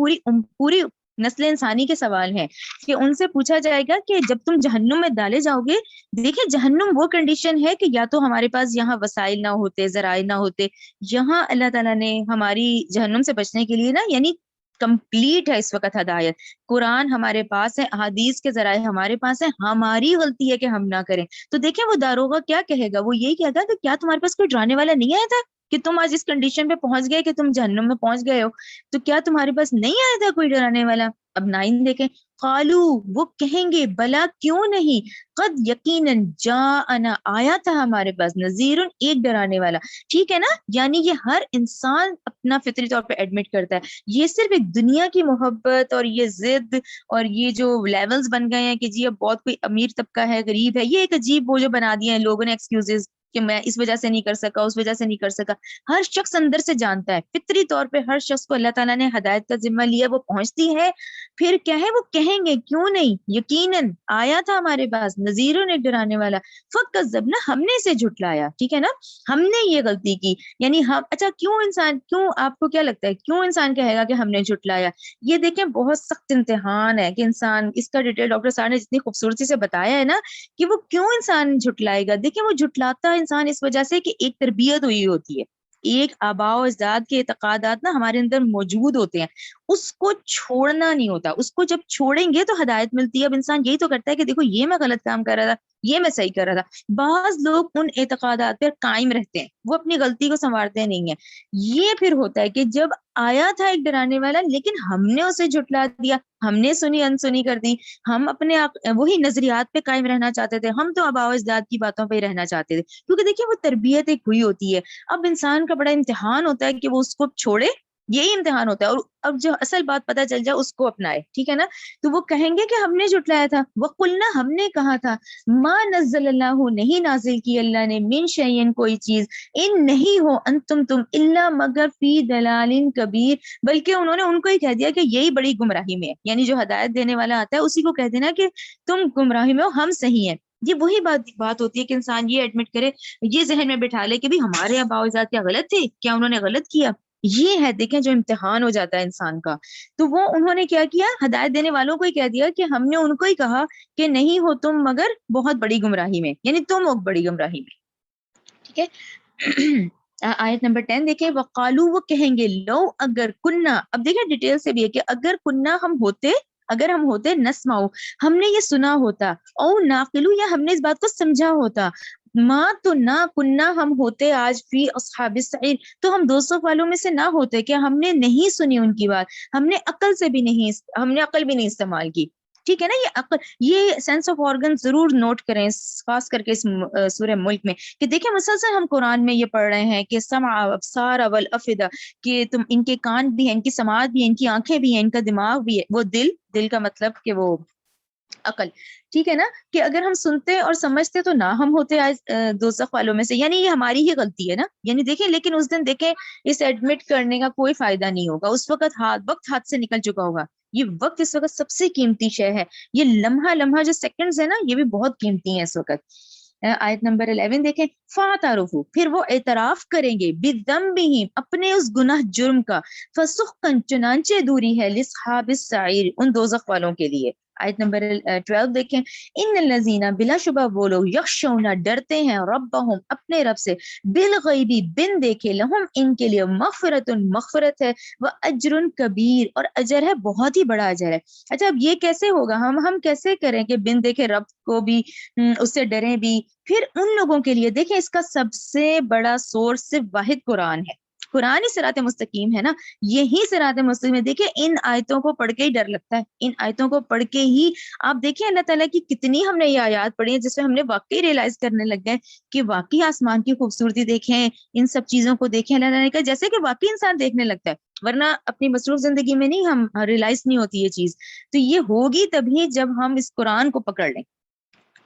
پوری نسل انسانی کے سوال ہیں کہ ان سے پوچھا جائے گا کہ جب تم جہنم میں ڈالے جاؤ گے. دیکھیں جہنم وہ کنڈیشن ہے کہ یا تو ہمارے پاس یہاں وسائل نہ ہوتے, ذرائع نہ ہوتے. یہاں اللہ تعالیٰ نے ہماری جہنم سے بچنے کے لیے نا یعنی کمپلیٹ ہے اس وقت ہدایت. قرآن ہمارے پاس ہے, احادیث کے ذرائع ہمارے پاس ہیں. ہماری غلطی ہے کہ ہم نہ کریں. تو دیکھیں وہ داروغہ کیا کہے گا, وہ یہی کہے گا کہ کیا تمہارے پاس کوئی ڈرانے والا نہیں آیا تھا. کہ تم آج اس کنڈیشن پہ پہنچ گئے کہ تم جہنم میں پہنچ گئے ہو، تو کیا تمہارے پاس نہیں آیا تھا کوئی ڈرانے والا؟ اب 9 دیکھیں، قالو وہ کہیں گے بلا کیوں نہیں، قد یقیناً جاءنا آیا تھا ہمارے پاس، نذیر ایک ڈرانے والا. ٹھیک ہے نا، یعنی یہ ہر انسان اپنا فطری طور پہ ایڈمٹ کرتا ہے. یہ صرف ایک دنیا کی محبت اور یہ ضد اور یہ جو لیولز بن گئے ہیں کہ جی اب بہت کوئی امیر طبقہ ہے غریب ہے، یہ ایک عجیب وہ جو بنا دیا ہے لوگوں نے ایکسکیوزز کہ میں اس وجہ سے نہیں کر سکا، اس وجہ سے نہیں کر سکا. ہر شخص اندر سے جانتا ہے فطری طور پہ ہر شخص کو اللہ تعالیٰ نے ہدایت کا ذمہ لیا، وہ پہنچتی ہے. پھر کیا ہے، وہ کہیں گے کیوں نہیں، یقیناً آیا تھا ہمارے پاس نذیر ایک ڈرانے والا، فکذبنا ہم نے اسے جھٹلایا. ٹھیک ہے نا، ہم نے یہ غلطی کی. یعنی ہم، اچھا کیوں آپ کو کیا لگتا ہے کیوں انسان کہے گا کہ ہم نے جھٹلایا؟ یہ دیکھیں بہت سخت امتحان ہے کہ انسان، اس کا ڈیٹیل ڈاکٹر صاحب نے جتنی خوبصورتی سے بتایا ہے نا کہ وہ کیوں انسان جھٹلائے گا. دیکھیں وہ جھٹلاتا ہے انسان اس وجہ سے کہ ایک تربیت ہوئی ہوتی ہے، ایک آباء و اجداد کے اعتقادات نا ہمارے اندر موجود ہوتے ہیں، اس کو چھوڑنا نہیں ہوتا. اس کو جب چھوڑیں گے تو ہدایت ملتی ہے. اب انسان یہی تو کرتا ہے کہ دیکھو یہ میں غلط کام کر رہا تھا، یہ میں صحیح کر رہا تھا. بعض لوگ ان اعتقادات پر قائم رہتے ہیں، وہ اپنی غلطی کو سنوارتے نہیں ہیں. یہ پھر ہوتا ہے کہ جب آیا تھا ایک ڈرانے والا لیکن ہم نے اسے جھٹلا دیا، ہم نے سنی انسنی کر دی، ہم اپنے وہی نظریات پہ قائم رہنا چاہتے تھے، ہم تو آباء و اجداد کی باتوں پہ ہی رہنا چاہتے تھے. کیونکہ دیکھیے وہ تربیت ایک ہوئی ہوتی ہے. اب انسان کا بڑا امتحان ہوتا ہے کہ وہ اس کو چھوڑے، یہی امتحان ہوتا ہے. اور اب جو اصل بات پتہ چل جائے اس کو اپنائے. ٹھیک ہے نا، تو وہ کہیں گے کہ ہم نے جھٹلایا تھا. وَقُلْنَا ہم نے کہا تھا، ما نزل اللہ نہیں نازل کی اللہ نے، من شیئن کوئی چیز، ان نہیں ہو تم الا مگر فی دلال کبیر، بلکہ انہوں نے ان کو ہی کہہ دیا کہ یہی بڑی گمراہی میں ہے. یعنی جو ہدایت دینے والا آتا ہے اسی کو کہہ دینا کہ تم گمراہی میں ہو، ہم صحیح ہیں. یہ وہی بات ہوتی ہے کہ انسان یہ ایڈمٹ کرے، یہ ذہن میں بٹھا لے کہ بھی ہمارے آباء و اجداد کیا غلط تھے، کیا انہوں نے غلط کیا. یہ ہے دیکھیں جو امتحان ہو جاتا ہے انسان کا. تو وہ انہوں نے کیا کیا، ہدایت دینے والوں کو ہی کہہ دیا کہ ہم نے ان کو ہی کہا کہ نہیں ہو تم مگر بہت بڑی گمراہی میں، یعنی تم ہو بڑی گمراہی میں. ٹھیک ہے. آیت نمبر 10 دیکھیں، وقالو وہ کہیں گے، لو اگر کننا، اب دیکھیں ڈیٹیل سے بھی ہے کہ اگر کننا ہم ہوتے، اگر ہم ہوتے، نسمعو ہم نے یہ سنا ہوتا، او ناقلو یا ہم نے اس بات کو سمجھا ہوتا، ما تو نہ کننا ہم ہوتے آج فی اصحاب السعیر تو ہم 200 والوں میں سے نہ ہوتے. کہ ہم نے نہیں سنی ان کی بات، ہم نے عقل سے بھی نہیں، ہم نے عقل بھی نہیں استعمال کی. ٹھیک ہے نا، یہ عقل، یہ سینس آف آرگن ضرور نوٹ کریں خاص کر کے اس سورہ ملک میں کہ دیکھیں مسلسل ہم قرآن میں یہ پڑھ رہے ہیں کہ سمع ابصار والافئدہ، کہ تم ان کے کان بھی ہیں، ان کی سماعت بھی ہے، ان کی آنکھیں بھی ہیں، ان کا دماغ بھی ہے. وہ دل کا مطلب کہ وہ عقل. ٹھیک ہے نا، کہ اگر ہم سنتے اور سمجھتے تو نہ ہم ہوتے آج دوزخ والوں میں سے. یعنی یہ ہماری ہی غلطی ہے نا. یعنی دیکھیں لیکن اس دن دیکھیں اس ایڈمٹ کرنے کا کوئی فائدہ نہیں ہوگا. اس وقت وقت ہاتھ سے نکل چکا ہوگا. یہ وقت اس وقت سب سے قیمتی شے ہے. یہ لمحہ جو سیکنڈز ہے نا، یہ بھی بہت قیمتی ہیں اس وقت. آیت نمبر 11 دیکھیں، فَاعْتَرَفُوا پھر وہ اعتراف کریں گے، بِذَنبِهِمْ اپنے اس گناہ جرم کا، فَسُحْقًا چنانچہ دوری ہے، لِأَصْحَابِ السَّعِيرِ ان دوزخ والوں کے لیے. آیت نمبر 12 دیکھیں، ان الذین بلا شبہ وہ لوگ، یخشون ڈرتے ہیں، ربہم اپنے رب سے، بالغیبی بن دیکھے، لہم ان کے لیے، مغفرت مغفرت ہے، واجر کبیر اور اجر ہے بہت ہی بڑا اجر ہے. اچھا اب یہ کیسے ہوگا، ہم کیسے کریں کہ بن دیکھے رب کو بھی، اس سے ڈریں بھی. پھر ان لوگوں کے لیے دیکھیں اس کا سب سے بڑا سورس صرف واحد قرآن ہے. قرآن ہی صراط مستقیم ہے نا، یہی صراط مستقیم ہے. دیکھیں ان آیتوں کو پڑھ کے ہی ڈر لگتا ہے، ان آیتوں کو پڑھ کے ہی آپ دیکھیں اللہ تعالیٰ کی کتنی ہم نے یہ آیات پڑھی ہیں جس میں ہم نے واقعی ریئلائز کرنے لگ گئے کہ واقعی آسمان کی خوبصورتی دیکھیں، ان سب چیزوں کو دیکھیں. اللہ تعالیٰ نے کہا جیسے کہ واقعی انسان دیکھنے لگتا ہے، ورنہ اپنی مصروف زندگی میں نہیں ہم ریئلائز نہیں ہوتی یہ چیز. تو یہ ہوگی تبھی جب ہم اس قرآن کو پکڑ لیں.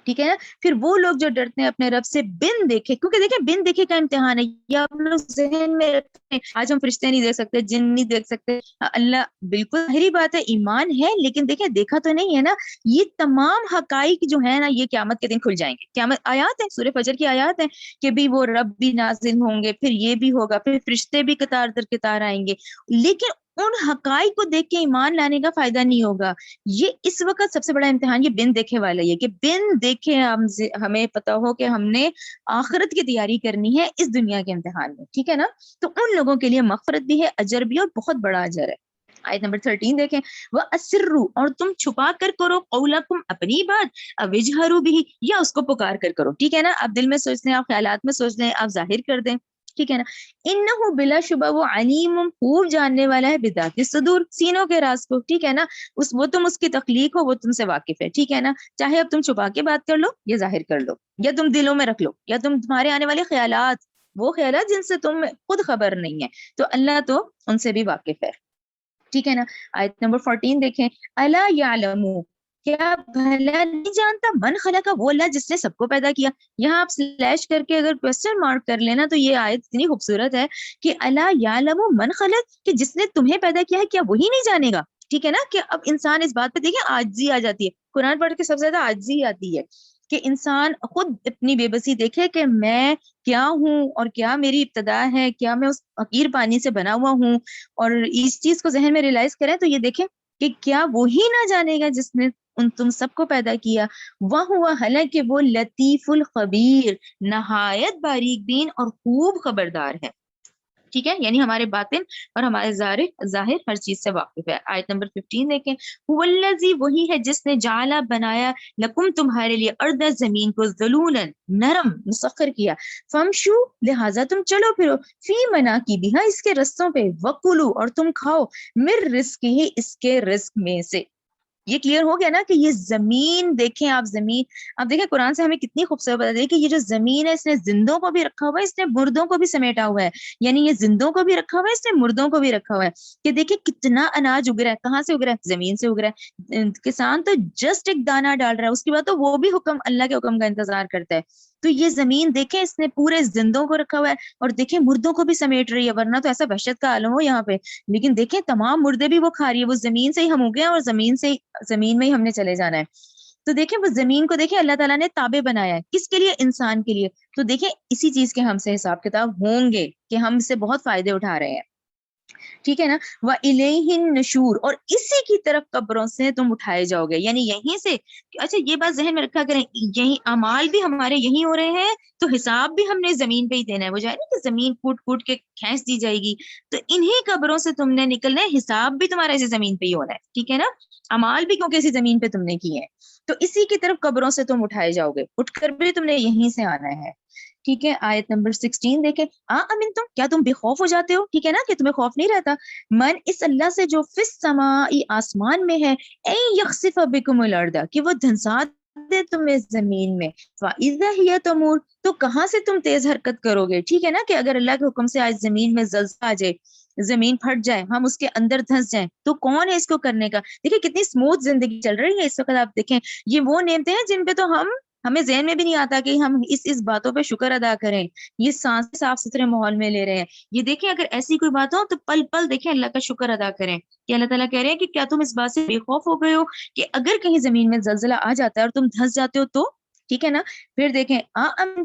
ٹھیک ہے نا. پھر وہ لوگ جو ڈرتے ہیں اپنے رب سے بن دیکھے، کیونکہ دیکھیں بن دیکھے کا امتحان ہے یہ آپ لوگ ذہن میں رکھیں. آج ہم فرشتے نہیں دیکھ سکتے، جن نہیں دیکھ سکتے، اللہ بالکل ظاہری بات ہے ایمان ہے، لیکن دیکھیں دیکھا تو نہیں ہے نا. یہ تمام حقائق جو ہے نا یہ قیامت کے دن کھل جائیں گے. قیامت آیات ہے، سورہ فجر کی آیات ہے کہ بھی وہ رب بھی نازل ہوں گے، پھر یہ بھی ہوگا، پھر فرشتے بھی قطار در قطار آئیں گے. لیکن ان حقائق کو دیکھ کے ایمان لانے کا فائدہ نہیں ہوگا. یہ اس وقت سب سے بڑا امتحان یہ بن دیکھے والا یہ کہ بن دیکھے ہمیں پتا ہو کہ ہم نے آخرت کی تیاری کرنی ہے اس دنیا کے امتحان میں. ٹھیک ہے نا. تو ان لوگوں کے لیے مغفرت بھی ہے، اجر بھی، اور بہت بڑا اجر ہے. آیت نمبر 13 دیکھیں، وَأَسِرُّوا اور تم چھپا کر کرو، قَوْلَكُمْ اپنی بات، اَوْ اجْهَرُوا بِهِ یا اس کو پکار کر کرو. ٹھیک ہے نا. آپ دل میں سوچ لیں، آپ خیالات میں سوچ لیں، آپ ظاہر کر دیں. ٹھیک ہے نا. انہ بلا شبہ وہ علیم خوب جاننے والا ہے بذات الصدور سینوں کے راز کو. ٹھیک ہے نا, وہ تم اس کی تخلیق ہو, وہ تم سے واقف ہے. ٹھیک ہے نا, چاہے اب تم چھپا کے بات کر لو یا ظاہر کر لو, یا تم دلوں میں رکھ لو, یا تمہارے آنے والے خیالات, وہ خیالات جن سے تم خود خبر نہیں ہے, تو اللہ تو ان سے بھی واقف ہے. ٹھیک ہے نا. آیت نمبر 14 دیکھیں, الا یعلم کیا بھلا نہیں جانتا من خلق وہ اللہ جس نے سب کو پیدا کیا. یہاں آپ سلیش کر کے اگر کوسچن مارک کر لینا تو یہ آیت اتنی خوبصورت ہے کہ الا یعلم من خلق, کہ جس نے تمہیں پیدا کیا ہے کیا وہی نہیں جانے گا. ٹھیک ہے نا, کہ اب انسان اس بات پہ دیکھیں عاجزی آ جاتی ہے, قرآن پڑھ کے سب سے زیادہ عاجزی آتی ہے کہ انسان خود اپنی بے بسی دیکھے کہ میں کیا ہوں اور کیا میری ابتدا ہے, کیا میں اس حقیر پانی سے بنا ہوا ہوں, اور اس چیز کو ذہن میں ریلائز کریں تو یہ دیکھیں کہ کیا وہی نہ جانے گا جس نے تم سب کو پیدا کیا. وَهُوَ حالانکہ وہ لطیف الخبیر نہایت باریک بین اور خوب خبردار ہے. ٹھیک ہے, یعنی ہمارے باطن اور ہمارے ظاہر ہر چیز سے واقف ہے. آیت نمبر 15 دیکھیں, هُوَ الَّذِي وہی ہے جس نے جعل بنایا لکم تمہارے لیے ارض زمین کو ذلولا نرم مسخر کیا, فمشو لہذا تم چلو پھرو فی مناکبہا اس کے رستوں پہ, وکلو اور تم کھاؤ من رزقہ اس کے رزق میں سے. یہ کلیئر ہو گیا نا کہ یہ زمین دیکھیں آپ, زمین آپ دیکھیں قرآن سے ہمیں کتنی خوبصورت بتا دی کہ یہ جو زمین ہے اس نے زندوں کو بھی رکھا ہوا ہے, اس نے مردوں کو بھی سمیٹا ہوا ہے. یعنی یہ زندوں کو بھی رکھا ہوا ہے, اس نے مردوں کو بھی رکھا ہوا ہے. کہ دیکھیں کتنا اناج اگ رہا ہے, کہاں سے اگ رہا ہے, زمین سے اگ رہا ہے. کسان تو جسٹ ایک دانہ ڈال رہا ہے, اس کے بعد تو وہ بھی حکم اللہ کے حکم کا انتظار کرتا ہے. تو یہ زمین دیکھیں اس نے پورے زندوں کو رکھا ہوا ہے, اور دیکھیں مردوں کو بھی سمیٹ رہی ہے, ورنہ تو ایسا وحشت کا عالم ہو یہاں پہ. لیکن دیکھیں تمام مردے بھی وہ کھا رہی ہے, وہ زمین سے ہی ہم اگے ہیں اور زمین میں ہی ہم نے چلے جانا ہے. تو دیکھیں وہ زمین کو دیکھیں اللہ تعالیٰ نے تابع بنایا ہے, کس کے لیے, انسان کے لیے. تو دیکھیں اسی چیز کے ہم سے حساب کتاب ہوں گے کہ ہم اس سے بہت فائدے اٹھا رہے ہیں. ٹھیک ہے نا. وَإِلَيْهِ النُّشُورُ اور اسی کی طرف قبروں سے تم اٹھائے جاؤ گے, یعنی یہیں سے. اچھا یہ بات ذہن میں رکھا کریں, یہی اعمال بھی ہمارے یہی ہو رہے ہیں تو حساب بھی ہم نے زمین پہ ہی دینا ہے. وہ جائے نا کہ زمین کوٹ کوٹ کے کھینچ دی جائے گی, تو انہی قبروں سے تم نے نکلنا ہے, حساب بھی تمہارا اسی زمین پہ ہی ہونا ہے. ٹھیک ہے نا, اعمال بھی کیونکہ اسی زمین پہ تم نے کیے ہیں, تو اسی کی طرف قبروں سے تم اٹھائے جاؤ گے, اٹھ کر بھی تم نے یہیں سے آنا ہے. ٹھیک ہے. آیت نمبر 16 دیکھیں, امن تم کیا تم بے خوف ہو جاتے ہو. ٹھیک ہے نا, کہ تمہیں خوف نہیں رہتا. من اس اللہ سے جو فی السماء آسمان میں ہے, این یخسف بکم الارض کہ وہ دھنسا دے تمہیں زمین میں, فاذا ہی تمور تو کہاں سے تم تیز حرکت کرو گے. ٹھیک ہے نا, کہ اگر اللہ کے حکم سے آج زمین میں زلزلہ آ جائے, زمین پھٹ جائے, ہم اس کے اندر دھنس جائیں, تو کون ہے اس کو کرنے کا. دیکھیں کتنی سموتھ زندگی چل رہی ہے اس وقت. آپ دیکھیں یہ وہ نعمتیں ہیں جن پہ تو ہمیں ذہن میں بھی نہیں آتا کہ ہم اس باتوں پہ شکر ادا کریں. یہ سانس صاف ستھرے ماحول میں لے رہے ہیں. یہ دیکھیں اگر ایسی کوئی بات ہو تو پل پل دیکھیں اللہ کا شکر ادا کریں کہ اللہ تعالیٰ کہہ رہے ہیں کہ کیا تم اس بات سے بے خوف ہو گئے ہو کہ اگر کہیں زمین میں زلزلہ آ جاتا ہے اور تم دھنس جاتے ہو تو. ٹھیک ہے نا. پھر دیکھیں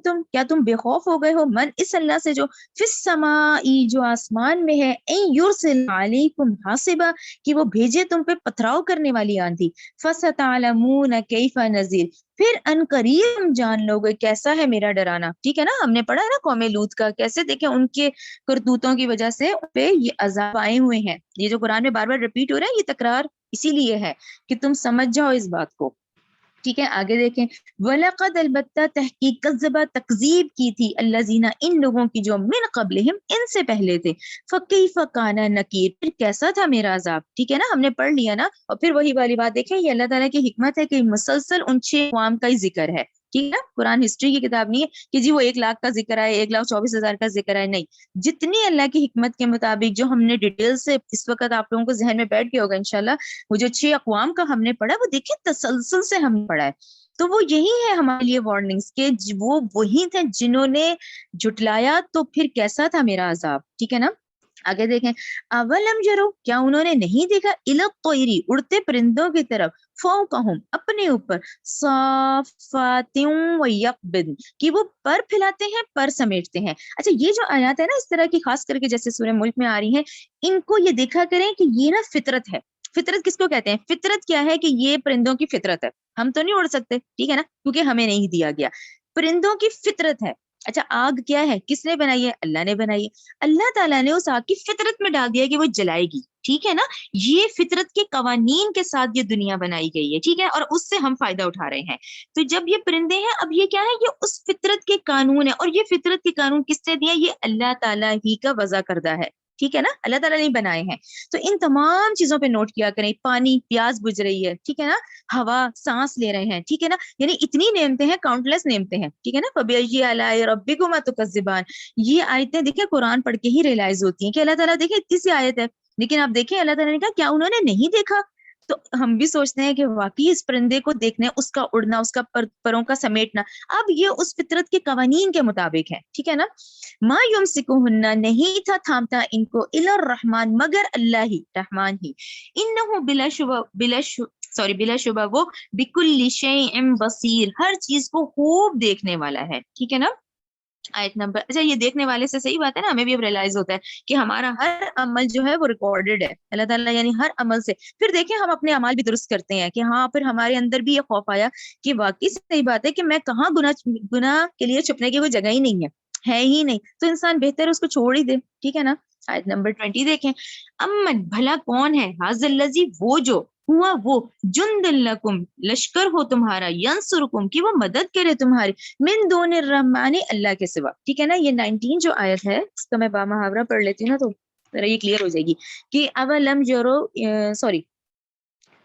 تم کیا تم بے خوف ہو گئے ہو من اس اللہ سے جو فی السماء جو آسمان میں ہے, این یرسل علیکم حاصبا کہ وہ بھیجے تم پہ پتھراؤ کرنے والی آندھی, فستعلمون کیف نذیر پھر ان قریب ہم جان لو گے کیسا ہے میرا ڈرانا. ٹھیک ہے نا, ہم نے پڑھا ہے نا قوم لوط کا, کیسے دیکھیں ان کے کرتوتوں کی وجہ سے ان پہ یہ عذاب آئے ہوئے ہیں. یہ جو قرآن میں بار بار ریپیٹ ہو رہا ہے یہ تکرار اسی لیے ہے کہ تم سمجھ جاؤ اس بات کو. ٹھیک ہے, آگے دیکھیں, وَلَقَدْ البتہ تحقیق کذبہ تکذیب کی تھی الذین ان لوگوں کی جو من قبلہم ان سے پہلے تھے, فَكَيْفَ كَانَ نَكِيرٌ پھر کیسا تھا میرا عذاب. ٹھیک ہے نا, ہم نے پڑھ لیا نا. اور پھر وہی والی بات دیکھیں, یہ اللہ تعالیٰ کی حکمت ہے کہ مسلسل ان 6 اقوام کا ہی ذکر ہے. ٹھیک ہے, قرآن ہسٹری کی کتاب نہیں ہے کہ جی وہ 1,00,000 کا ذکر ہے, 1,24,000 کا ذکر ہے, نہیں. جتنی اللہ کی حکمت کے مطابق جو ہم نے ڈیٹیل سے اس وقت آپ لوگوں کو ذہن میں بیٹھ کے ہوگا انشاءاللہ, وہ جو 6 اقوام کا ہم نے پڑھا وہ دیکھیں تسلسل سے ہم نے پڑھا ہے. تو وہ یہی ہے ہمارے لیے وارننگز کہ وہ وہی تھے جنہوں نے جھٹلایا, تو پھر کیسا تھا میرا عذاب. ٹھیک ہے نا. آگے دیکھیں, اولم یرو کیا انہوں نے نہیں دیکھا, الی الطیر اڑتے پرندوں کی طرف, فوقہم اپنے اوپر, صافات و یقبضن کہ وہ پر پھیلاتے ہیں پر سمیٹتے ہیں. اچھا یہ جو آیات ہے نا اس طرح کی, خاص کر کے جیسے سورہ ملک میں آ رہی ہیں, ان کو یہ دیکھا کریں کہ یہ نا فطرت ہے. فطرت کس کو کہتے ہیں, فطرت کیا ہے کہ یہ پرندوں کی فطرت ہے, ہم تو نہیں اڑ سکتے. ٹھیک ہے نا, کیونکہ ہمیں نہیں دیا گیا. پرندوں کی فطرت ہے. اچھا آگ کیا ہے, کس نے بنائی ہے, اللہ نے بنائی ہے. اللہ تعالیٰ نے اس آگ کی فطرت میں ڈال دیا کہ وہ جلائے گی. ٹھیک ہے نا, یہ فطرت کے قوانین کے ساتھ یہ دنیا بنائی گئی ہے, ٹھیک ہے, اور اس سے ہم فائدہ اٹھا رہے ہیں. تو جب یہ پرندے ہیں, اب یہ کیا ہے, یہ اس فطرت کے قانون ہے, اور یہ فطرت کے قانون کس سے دیا, یہ اللہ تعالیٰ ہی کا وضع کردہ ہے, ٹھیک ہے نا, اللہ تعالیٰ نے بنائے ہیں. تو ان تمام چیزوں پہ نوٹ کیا کریں, پانی پیاس بجھ رہی ہے, ٹھیک ہے نا, ہوا سانس لے رہے ہیں, ٹھیک ہے نا, یعنی اتنی نعمتیں ہیں, کاؤنٹلیس نعمتیں ہیں, ٹھیک ہے نا. فَبِأَيِّ آلَاءِ رَبِّكُمَا تُكَذِّبَانِ, یہ آیتیں دیکھیں قرآن پڑھ کے ہی ریئلائز ہوتی ہیں کہ اللہ تعالیٰ دیکھیں اتنی سی آیت ہے, لیکن آپ دیکھیں اللہ تعالیٰ نے کہا کیا انہوں نے نہیں دیکھا. تو ہم بھی سوچتے ہیں کہ واقعی اس پرندے کو دیکھنے, اس کا اڑنا, اس کا پروں کا سمیٹنا, اب یہ اس فطرت کے قوانین کے مطابق ہے, ٹھیک ہے نا. ما یمسکہن, نہیں تھا تھامتا ان کو, الا الرحمن, مگر اللہ ہی, رحمان ہی, انہ بلا شبہ وہ بکل شیء بصیر, ہر چیز کو خوب دیکھنے والا ہے, ٹھیک ہے نا. آیت نمبر, اچھا یہ دیکھنے والے سے صحیح بات ہے نا, ہمیں بھی اب ریئلائز ہوتا ہے کہ ہمارا ہر عمل جو ہے وہ ریکارڈڈ ہے اللہ تعالیٰ, یعنی ہر عمل سے. پھر دیکھیں ہم اپنے اعمال بھی درست کرتے ہیں کہ ہاں, پھر ہمارے اندر بھی یہ خوف آیا کہ واقعی صحیح بات ہے کہ میں کہاں گناہ کے لیے چھپنے کی کوئی جگہ ہی نہیں ہے ہی نہیں, تو انسان بہتر ہے اس کو چھوڑ ہی دے, ٹھیک ہے نا. آیت نمبر 20 دیکھیں, امن, بھلا کون ہے, ھذا الذی, وہ جو, ہوا وہ, جند لکم, لشکر ہو تمہارا, ینصرکم, کی وہ مدد کرے تمہاری, من دون الرحمن, اللہ کے سوا, ٹھیک ہے نا. یہ 19 جو آیت ہے اس کا میں با محاورہ پڑھ لیتی ہوں نا, تو ذرا یہ کلیئر ہو جائے گی کہ اولم یرو, سوری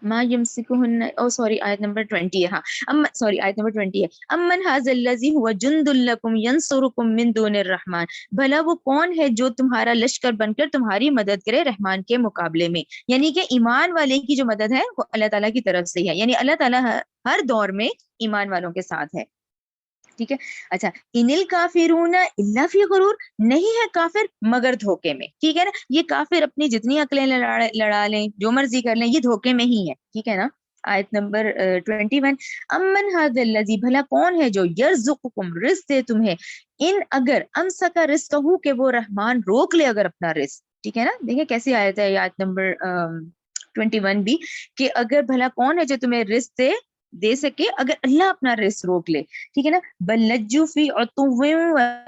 ما یمسکہن, او سوری آیت نمبر 20 ہے, ہاں سوری آیت نمبر 20 ہے, امن ھذا الذی هو جند لکم ینصرکم من دون الرحمن, بھلا وہ کون ہے جو تمہارا لشکر بن کر تمہاری مدد کرے رحمان کے مقابلے میں, یعنی کہ ایمان والے کی جو مدد ہے وہ اللہ تعالیٰ کی طرف سے ہے, یعنی اللہ تعالیٰ ہر دور میں ایمان والوں کے ساتھ ہے, ٹھیک ہے. اچھا, ان الکافرون الا فی غرور, نہیں ہے کافر مگر دھوکے میں, ٹھیک ہے نا. یہ کافر اپنی جتنی عقلیں لڑا لیں, جو مرضی کر لیں, یہ دھوکے میں ہی ہے, ٹھیک ہے نا. آیت نمبر 21, امن ھذا الذی, بھلا کون ہے جو یرزقکم, رزق دے تمہیں, ان اگر امسک رزقہ, کہ وہ رحمان روک لے اگر اپنا رزق, ٹھیک ہے نا. دیکھیں کیسی آیت ہے آیت نمبر 21 بھی, کہ اگر بھلا کون ہے جو تمہیں رزق دے سکے اگر اللہ اپنا رزق روک لے, ٹھیک ہے نا. بل لجوا فی عتو و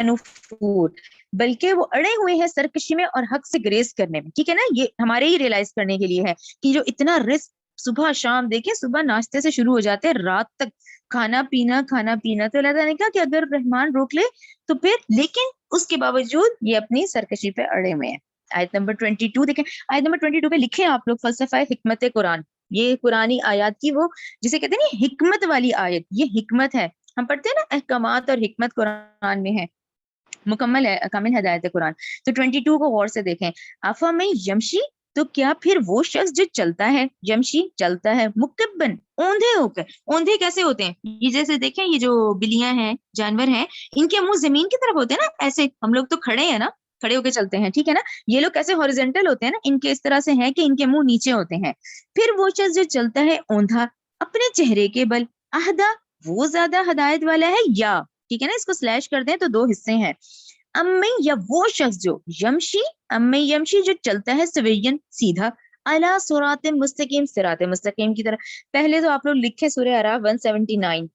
نفور, بلکہ وہ اڑے ہوئے ہیں سرکشی میں اور حق سے گریز کرنے میں, ٹھیک ہے نا. یہ ہمارے ہی ریئلائز کرنے کے لیے ہے کہ جو اتنا رزق صبح شام, دیکھیں صبح ناشتے سے شروع ہو جاتے ہیں, رات تک کھانا پینا, تو اللہ تعالیٰ نے کہا کہ اگر رحمان روک لے تو پھر, لیکن اس کے باوجود یہ اپنی سرکشی پہ اڑے ہوئے ہیں. آیت نمبر 22 دیکھیں, آیت نمبر 22 پہ لکھیں آپ لوگ فلسفہ حکمت قرآن, یہ قرآنی آیات کی وہ جسے کہتے ہیں نا حکمت والی آیت, یہ حکمت ہے. ہم پڑھتے ہیں نا احکامات اور حکمت قرآن میں ہے, مکمل ہے, کامل ہدایت قرآن. تو 22 کو غور سے دیکھیں, افمن یمشی, تو کیا پھر وہ شخص جو چلتا ہے, یمشی چلتا ہے, مکبن اوندھے ہو کر, اوندھے کیسے ہوتے ہیں, یہ جیسے دیکھیں یہ جو بلیاں ہیں, جانور ہیں, ان کے منہ زمین کی طرف ہوتے ہیں نا, ایسے ہم لوگ تو کھڑے ہیں نا, کھڑے ہو کے چلتے ہیں, ٹھیک ہے نا. یہ لوگ کیسے ہاریزونٹل ہوتے ہیں نا, ان کے اس طرح سے ہیں کہ ان کے منہ نیچے ہوتے ہیں. پھر وہ شخص جو چلتا ہے اوندھا اپنے چہرے کے بل, اہدا, وہ زیادہ ہدایت والا ہے, یا, ٹھیک ہے نا, اس کو سلیش کر دیں تو دو حصے ہیں, امی, یا وہ شخص جو یمشی, امی یمشی جو چلتا ہے سوین, سیدھا, اعلیٰ صراط مستقیم, صراط مستقیم کی طرح. پہلے تو آپ لوگ لکھیں سورہ اعراف 179,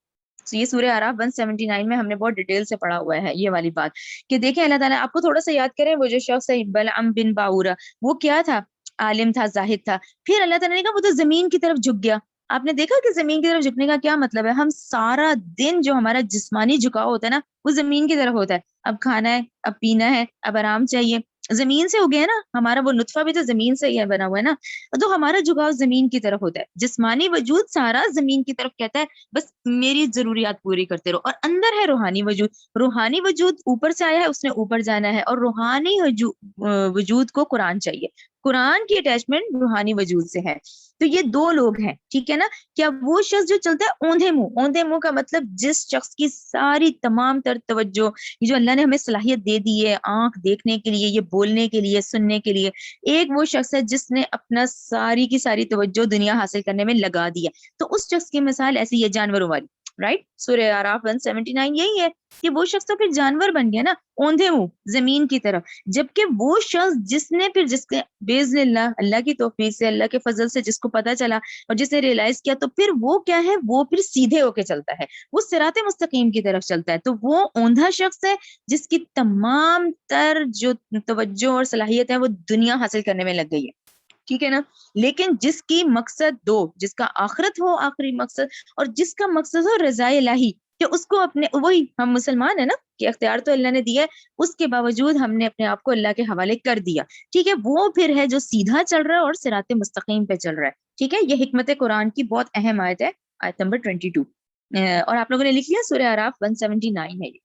یہ سورہ اعراف 179 میں ہم نے بہت ڈیٹیل سے پڑھا ہوا ہے یہ والی بات, کہ دیکھیں اللہ تعالیٰ آپ کو تھوڑا سا یاد کریں, وہ جو شخص ہے بلعم بن باورا, وہ کیا تھا, عالم تھا, زاہد تھا. پھر اللہ تعالیٰ نے کہا وہ تو زمین کی طرف جھک گیا. آپ نے دیکھا کہ زمین کی طرف جھکنے کا کیا مطلب ہے, ہم سارا دن جو ہمارا جسمانی جھکاؤ ہوتا ہے نا, وہ زمین کی طرف ہوتا ہے. اب کھانا ہے, اب پینا ہے, اب آرام چاہیے, زمین سے ہو گیا نا, ہمارا وہ نطفہ بھی تو زمین سے ہی بنا ہوا ہے نا, تو ہمارا جھکاؤ زمین کی طرف ہوتا ہے. جسمانی وجود سارا زمین کی طرف کہتا ہے بس میری ضروریات پوری کرتے رہو. اور اندر ہے روحانی وجود, روحانی وجود اوپر سے آیا ہے, اس نے اوپر جانا ہے, اور روحانی وجود کو قرآن چاہیے, قرآن کی اٹیچمنٹ روحانی وجود سے ہے. تو یہ دو لوگ ہیں, ٹھیک ہے نا. کیا وہ شخص جو چلتا ہے اوندھے منہ, اوندھے منہ کا مطلب جس شخص کی ساری تمام تر توجہ, یہ جو اللہ نے ہمیں صلاحیت دے دی ہے آنکھ دیکھنے کے لیے, یہ بولنے کے لیے, سننے کے لیے, ایک وہ شخص ہے جس نے اپنا ساری کی ساری توجہ دنیا حاصل کرنے میں لگا دیا. تو اس شخص کی مثال ایسی ہے جانوروں والی, رائٹ. سورہ اعراف 179 یہی ہے کہ وہ شخص تو پھر جانور بن گیا نا, اوندھے منہ زمین کی طرف. جبکہ وہ شخص جس نے پھر, جس کے باذن اللہ, اللہ کی توفیق سے, اللہ کے فضل سے جس کو پتا چلا اور جس نے ریئلائز کیا, تو پھر وہ کیا ہے, وہ پھر سیدھے ہو کے چلتا ہے, وہ صراط مستقیم کی طرف چلتا ہے. تو وہ اوندھا شخص ہے جس کی تمام تر جو توجہ اور صلاحیت ہے وہ دنیا حاصل کرنے میں لگ گئی ہے, ٹھیک ہے نا. لیکن جس کی مقصد دو، جس کا آخرت ہو آخری مقصد، اور جس کا مقصد ہو رضا الہی، کہ اس کو اپنے، وہی ہم مسلمان ہیں نا کہ اختیار تو اللہ نے دیا ہے، اس کے باوجود ہم نے اپنے آپ کو اللہ کے حوالے کر دیا. ٹھیک ہے، وہ پھر ہے جو سیدھا چل رہا ہے اور صراط مستقیم پہ چل رہا ہے. ٹھیک ہے، یہ حکمت قرآن کی بہت اہم آیت ہے، آیت نمبر 22. اور آپ لوگوں نے لکھ لیا، سورہ اعراف 179 ہے یہ.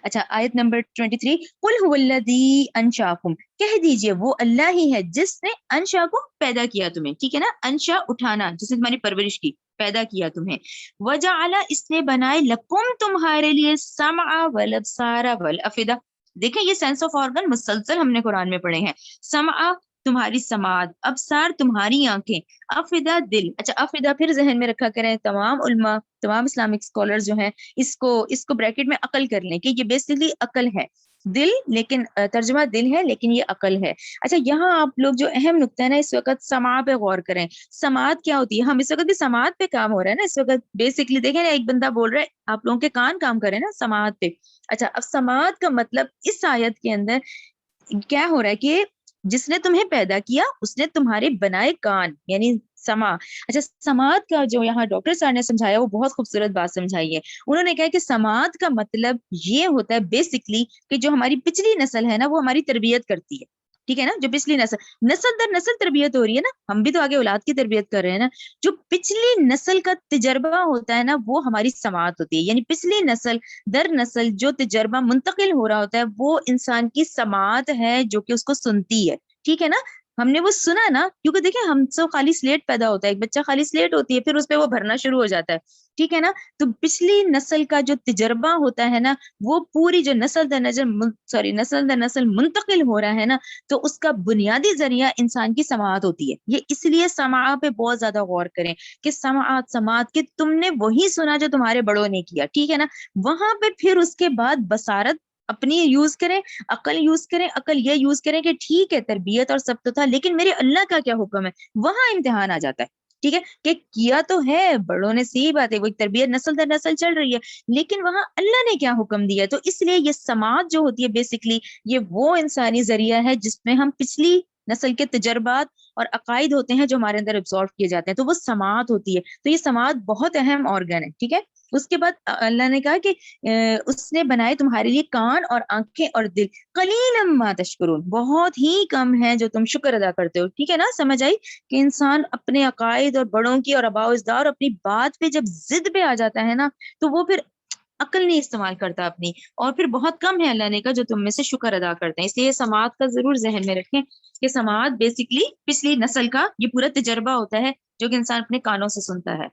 اچھا، آیت نمبر 23، قل هو الذی انشاکم، کہہ دیجئے وہ اللہ ہی ہے جس نے انشاکم پیدا کیا تمہیں. ٹھیک ہے نا، انشا اٹھانا، جس نے تمہاری پرورش کی، پیدا کیا تمہیں. وجعل، اس نے بنائے، لکم تمہارے لیے، سمع والابصار والافئدہ. دیکھیں یہ سینس آف آرگن مسلسل ہم نے قرآن میں پڑھے ہیں. سمع تمہاری سماعت، ابصار تمہاری آنکھیں، افئدہ دل. اچھا، افئدہ پھر ذہن میں رکھا کریں تمام علماء، تمام اسلامک اسکالر جو ہیں، اس کو بریکٹ میں عقل کر لیں کہ یہ بیسکلی عقل ہے. دل، لیکن ترجمہ دل ہے لیکن یہ عقل ہے. اچھا، یہاں آپ لوگ جو اہم نقطہ ہے نا اس وقت، سماع پہ غور کریں. سماعت کیا ہوتی ہے؟ ہم اس وقت بھی سماعت پہ کام ہو رہا ہے نا اس وقت. بیسکلی دیکھیں نا، ایک بندہ بول رہا ہے، آپ لوگوں کے کام کر رہے ہیں نا سماعت پہ. اچھا، اب سماعت کا مطلب اس آیت کے اندر کیا ہو رہا ہے کہ جس نے تمہیں پیدا کیا اس نے تمہارے بنائے کان، یعنی سما. اچھا، سماعت کا جو یہاں ڈاکٹر صاحب نے سمجھایا وہ بہت خوبصورت بات سمجھائی ہے. انہوں نے کہا کہ سماعت کا مطلب یہ ہوتا ہے بیسکلی کہ جو ہماری پچھلی نسل ہے نا وہ ہماری تربیت کرتی ہے. ٹھیک ہے نا، جو پچھلی نسل در نسل تربیت ہو رہی ہے نا، ہم بھی تو آگے اولاد کی تربیت کر رہے ہیں نا. جو پچھلی نسل کا تجربہ ہوتا ہے نا وہ ہماری سماعت ہوتی ہے. یعنی پچھلی نسل در نسل جو تجربہ منتقل ہو رہا ہوتا ہے وہ انسان کی سماعت ہے جو کہ اس کو سنتی ہے. ٹھیک ہے نا، ہم نے وہ سنا نا، کیونکہ دیکھیں ہم سب خالی سلیٹ پیدا ہوتا ہے، ایک بچہ خالی سلیٹ ہوتی ہے، پھر اس پہ وہ بھرنا شروع ہو جاتا ہے. ٹھیک ہے نا، تو پچھلی نسل کا جو تجربہ ہوتا ہے نا وہ پوری جو نسل در نسل منتقل ہو رہا ہے نا، تو اس کا بنیادی ذریعہ انسان کی سماعت ہوتی ہے. یہ اس لیے سماع پہ بہت زیادہ غور کریں کہ سماعت کہ تم نے وہی سنا جو تمہارے بڑوں نے کیا. ٹھیک ہے نا، وہاں پہ پھر اس کے بعد بصارت اپنی یوز کریں، عقل یوز کریں. عقل یہ یوز کریں کہ ٹھیک ہے تربیت اور سب تو تھا لیکن میرے اللہ کا کیا حکم ہے، وہاں امتحان آ جاتا ہے. ٹھیک ہے، کہ کیا تو ہے بڑوں نے، صحیح بات ہے، وہ تربیت نسل در نسل چل رہی ہے، لیکن وہاں اللہ نے کیا حکم دیا ہے. تو اس لیے یہ سماعت جو ہوتی ہے بیسکلی یہ وہ انسانی ذریعہ ہے جس میں ہم پچھلی نسل کے تجربات اور عقائد ہوتے ہیں جو ہمارے اندر ابزارو کیے جاتے ہیں، تو وہ سماعت ہوتی ہے. تو یہ سماعت بہت اہم آرگن ہے. ٹھیک ہے، اس کے بعد اللہ نے کہا کہ اس نے بنائے تمہارے لیے کان اور آنکھیں اور دل، قلیلا ما تشکرون، بہت ہی کم ہے جو تم شکر ادا کرتے ہو. ٹھیک ہے نا، سمجھ آئی کہ انسان اپنے عقائد اور بڑوں کی اور آباء و اجداد اور اپنی بات پہ جب ضد پہ آ جاتا ہے نا تو وہ پھر عقل نہیں استعمال کرتا اپنی، اور پھر بہت کم ہے اللہ نے کہا جو تم میں سے شکر ادا کرتے ہیں. اس لیے سماعت کا ضرور ذہن میں رکھیں کہ سماعت بیسکلی پچھلی نسل کا یہ پورا تجربہ ہوتا ہے جو کہ انسان اپنے کانوں سے سنتا ہے.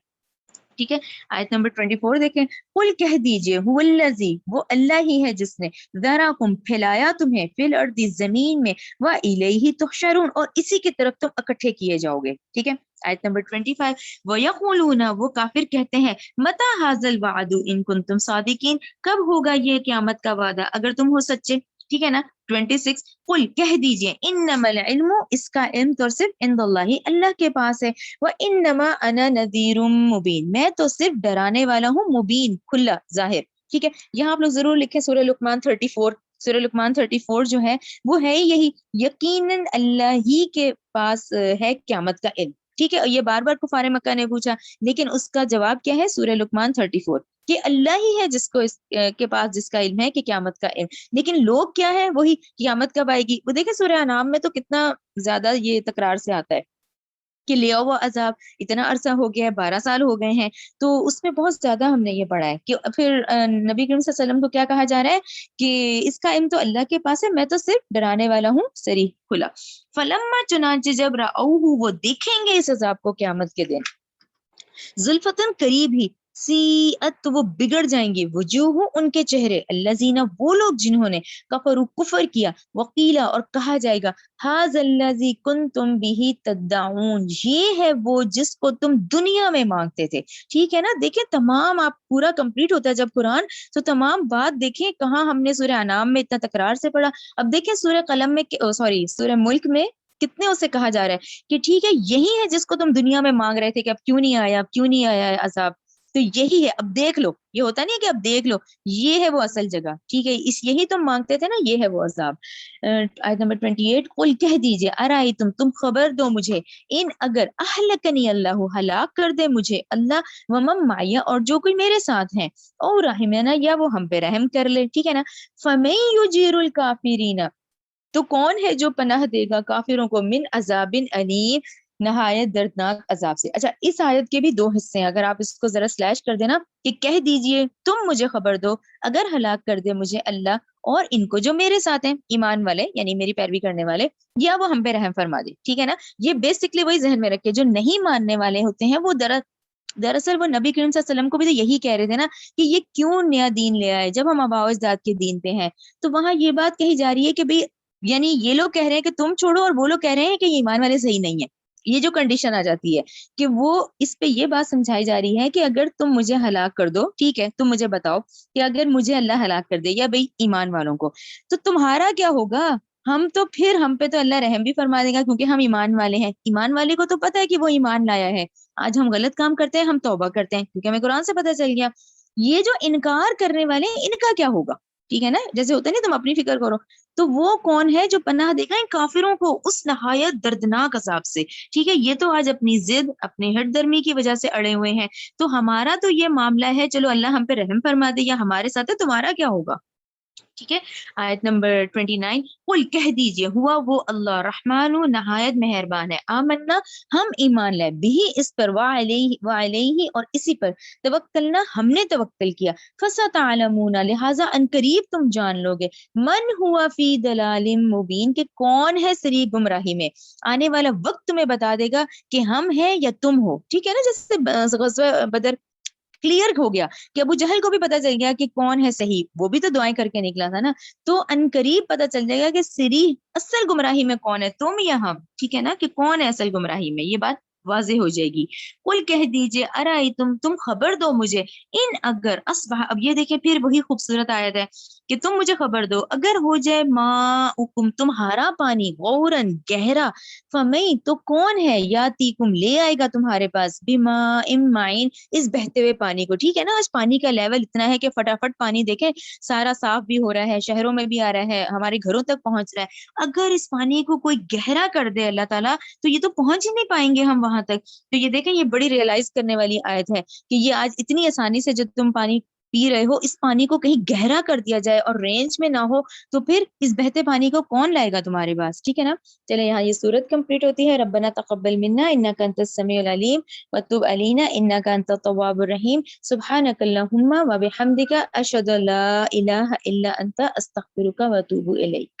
ٹھیک ہے، آیت نمبر 24 دیکھیں. قل کہہ دیجئے، هو الذی، وہ اللہ ہی ہے جس نے، ذراکم، پھیلایا تمہیں، فی الارض، زمین میں، والیہ تحشرون، اور اسی کی طرف تم اکٹھے کیے جاؤ گے. ٹھیک ہے، آیت نمبر 25، وَيَقُولُونَ، وہ کافر کہتے ہیں، مَتَى هَذَا الْوَعْدُ إِن كُنتُمْ صَادِقِينَ، کب ہوگا یہ قیامت کا وعدہ اگر تم ہو سچے. ٹھیک ہے نا، 26، قل، کہہ دیجئے، انما العلم، اس کا علم تو صرف عند اللہ، اللہ کے پاس ہے، وانما انا نذیر مبین، میں تو صرف ڈرانے والا ہوں، مبین، کھلا، ظاہر. ٹھیک ہے، یہاں آپ لوگ ضرور لکھیں سورہ لقمان 34. سورہ لقمان 34 جو ہے وہ ہے یہی، یقیناً اللہ ہی کے پاس ہے قیامت کا علم. ٹھیک ہے، یہ بار بار کفار مکہ نے پوچھا لیکن اس کا جواب کیا ہے، سورہ لقمان 34، کہ اللہ ہی ہے جس کو اس کے پاس جس کا علم ہے کہ قیامت کا علم. لیکن لوگ کیا ہے، وہی قیامت کب آئے گی. وہ دیکھیں سورہ انعام میں تو کتنا زیادہ یہ تکرار سے آتا ہے کہ لیا ہوا عذاب، اتنا عرصہ ہو گیا ہے، 12 سال ہو گئے ہیں. تو اس میں بہت زیادہ ہم نے یہ پڑھا ہے کہ پھر نبی کریم صلی اللہ علیہ وسلم کو کیا کہا جا رہا ہے کہ اس کا علم تو اللہ کے پاس ہے، میں تو صرف ڈرانے والا ہوں، صریح کھلا. فلما، چنانچہ جب رأوہ، وہ دیکھیں گے اس عذاب کو قیامت کے دن، زلفتن، قریب ہی، سیئت، تو وہ بگڑ جائیں گے، وجوہ، ان کے چہرے، الذین، وہ لوگ جنہوں نے، کفروا، کفر کیا، وقیلا، اور کہا جائے گا، ھذا الذی کنتم بہ تدعون، یہ ہے وہ جس کو تم دنیا میں مانگتے تھے. ٹھیک ہے نا، دیکھیں تمام آپ پورا کمپلیٹ ہوتا ہے جب قرآن، تو تمام بات دیکھیں کہاں ہم نے سورہ انعام میں اتنا تکرار سے پڑھا. اب دیکھیں سورہ قلم میں، سورہ ملک میں کتنے اسے کہا جا رہا ہے کہ ٹھیک ہے یہی ہے جس کو تم دنیا میں مانگ رہے تھے کہ اب کیوں نہیں آیا، اب کیوں نہیں آیا ہے عذاب. تو یہی ہے, اب دیکھ لو, یہ ہوتا نہیں ہے کہ اب دیکھ لو, یہ ہے وہ اصل جگہ, ٹھیک ہے, یہی تم مانگتے تھے نا, یہ ہے وہ عذاب. آیت نمبر 28, قل کہہ دیجئے, ارائیتم, تم خبر دو مجھے, ان اگر اہلکنی اللہ, ہلاک کر دے مجھے اللہ, ومن معی, اور جو کوئی میرے ساتھ ہیں, او رحمنا, یا وہ ہم پہ رحم کر لے, ٹھیک ہے نا, فمن یجیر الکافرین, تو کون ہے جو پناہ دے گا کافروں کو, من عذاب علیم, نہایت دردناک عذاب سے. اچھا, اس آیت کے بھی دو حصے ہیں, اگر آپ اس کو ذرا سلیش کر دینا, کہ کہہ دیجئے تم مجھے خبر دو, اگر ہلاک کر دے مجھے اللہ اور ان کو جو میرے ساتھ ہیں, ایمان والے یعنی میری پیروی کرنے والے, یا وہ ہم پہ رحم فرما دے, ٹھیک ہے نا. یہ بیسکلی وہی ذہن میں رکھے, جو نہیں ماننے والے ہوتے ہیں وہ دراصل وہ نبی کریم صلی اللہ علیہ وسلم کو بھی تو یہی کہہ رہے تھے نا, کہ یہ کیوں نیا دین لے آئے جب ہم آباء و اجداد کے دین پہ ہیں. تو وہاں یہ بات کہی جا رہی ہے کہ بھئی, یعنی یہ لوگ کہہ رہے ہیں کہ تم چھوڑو, اور وہ لوگ کہہ رہے ہیں کہ یہ ایمان والے صحیح نہیں ہے. یہ جو کنڈیشن آ جاتی ہے, کہ وہ اس پہ یہ بات سمجھائی جا رہی ہے کہ اگر تم مجھے ہلاک کر دو, ٹھیک ہے, تم مجھے بتاؤ کہ اگر مجھے اللہ ہلاک کر دے, یا بھئی ایمان والوں کو, تو تمہارا کیا ہوگا. ہم پہ تو اللہ رحم بھی فرما دے گا, کیونکہ ہم ایمان والے ہیں. ایمان والے کو تو پتا ہے کہ وہ ایمان لایا ہے. آج ہم غلط کام کرتے ہیں, ہم توبہ کرتے ہیں, کیونکہ ہمیں قرآن سے پتہ چل گیا. یہ جو انکار کرنے والے ہیں, ان کا کیا ہوگا, ٹھیک ہے نا, جیسے ہوتا ہے نا, تم اپنی فکر کرو, تو وہ کون ہے جو پناہ دے گا ان کافروں کو اس نہایت دردناک عذاب سے. ٹھیک ہے, یہ تو آج اپنی ضد, اپنی ہٹ درمی کی وجہ سے اڑے ہوئے ہیں. تو ہمارا تو یہ معاملہ ہے, چلو اللہ ہم پہ رحم فرما دے, یا ہمارے ساتھ ہے, تمہارا کیا ہوگا. ٹھیک ہے, آیت نمبر 29, قل کہہ دیجئے, ہوا وہ اللہ, رحمان, نہایت مہربان ہے, آمنا, ہم ایمان لائے, بھی اس پر, وعلیہ, اور اسی پر, توکلنا, ہم نے توکل کیا, فستعلمون, لہذا ان قریب تم جان لوگے, من ہوا فی دلال مبین, کہ کون ہے سری گمراہی میں. آنے والا وقت تمہیں بتا دے گا کہ ہم ہیں یا تم ہو. ٹھیک ہے نا, جیسے غزوہ بدر کلیئر ہو گیا کہ ابو جہل کو بھی پتا چل گیا کہ کون ہے صحیح, وہ بھی تو دعائیں کر کے نکلا تھا نا. تو ان قریب پتا چل جائے گا کہ سری اصل گمراہی میں کون ہے, تم یا ہم, ٹھیک ہے نا, کہ کون ہے اصل گمراہی میں, یہ بات واضح ہو جائے گی. قل کہہ دیجئے, ارائیتم, تم خبر دو مجھے, ان اگر اصبح, اب یہ دیکھیں پھر وہی خوبصورت آیت ہے, کہ تم مجھے خبر دو, اگر ہو جائے ماؤکم, تمہارا پانی, غورن, گہرا, فمئی, تو کون ہے, یاتیکم, لے آئے گا تمہارے پاس, بماء معین, اس بہتے ہوئے پانی کو. ٹھیک ہے نا, آج پانی کا لیول اتنا ہے کہ فٹافٹ پانی دیکھیں سارا صاف بھی ہو رہا ہے, شہروں میں بھی آ رہا ہے, ہمارے گھروں تک پہنچ رہا ہے. اگر اس پانی کو کوئی گہرا کر دے اللہ تعالیٰ, تو یہ تو پہنچ ہی نہیں پائیں گے ہم وہاں تک. تو یہ دیکھیں, یہ بڑی ریئلائز کرنے والی آیت ہے, کہ یہ آج اتنی آسانی سے جو تم پانی پی رہے ہو, اس پانی کو کہیں گہرا کر دیا جائے اور رینج میں نہ ہو, تو پھر اس بہتے پانی کو کون لائے گا تمہارے پاس. ٹھیک ہے نا, چلے یہاں یہ سورت کمپلیٹ ہوتی ہے. ربنا تقبل منا انک انت السمیع العلیم وتب علینا انک انت التواب الرحیم. سبحانک اللہم وبحمدک, اشہد ان لا الہ الا انت, استغفرک واتوب الیک.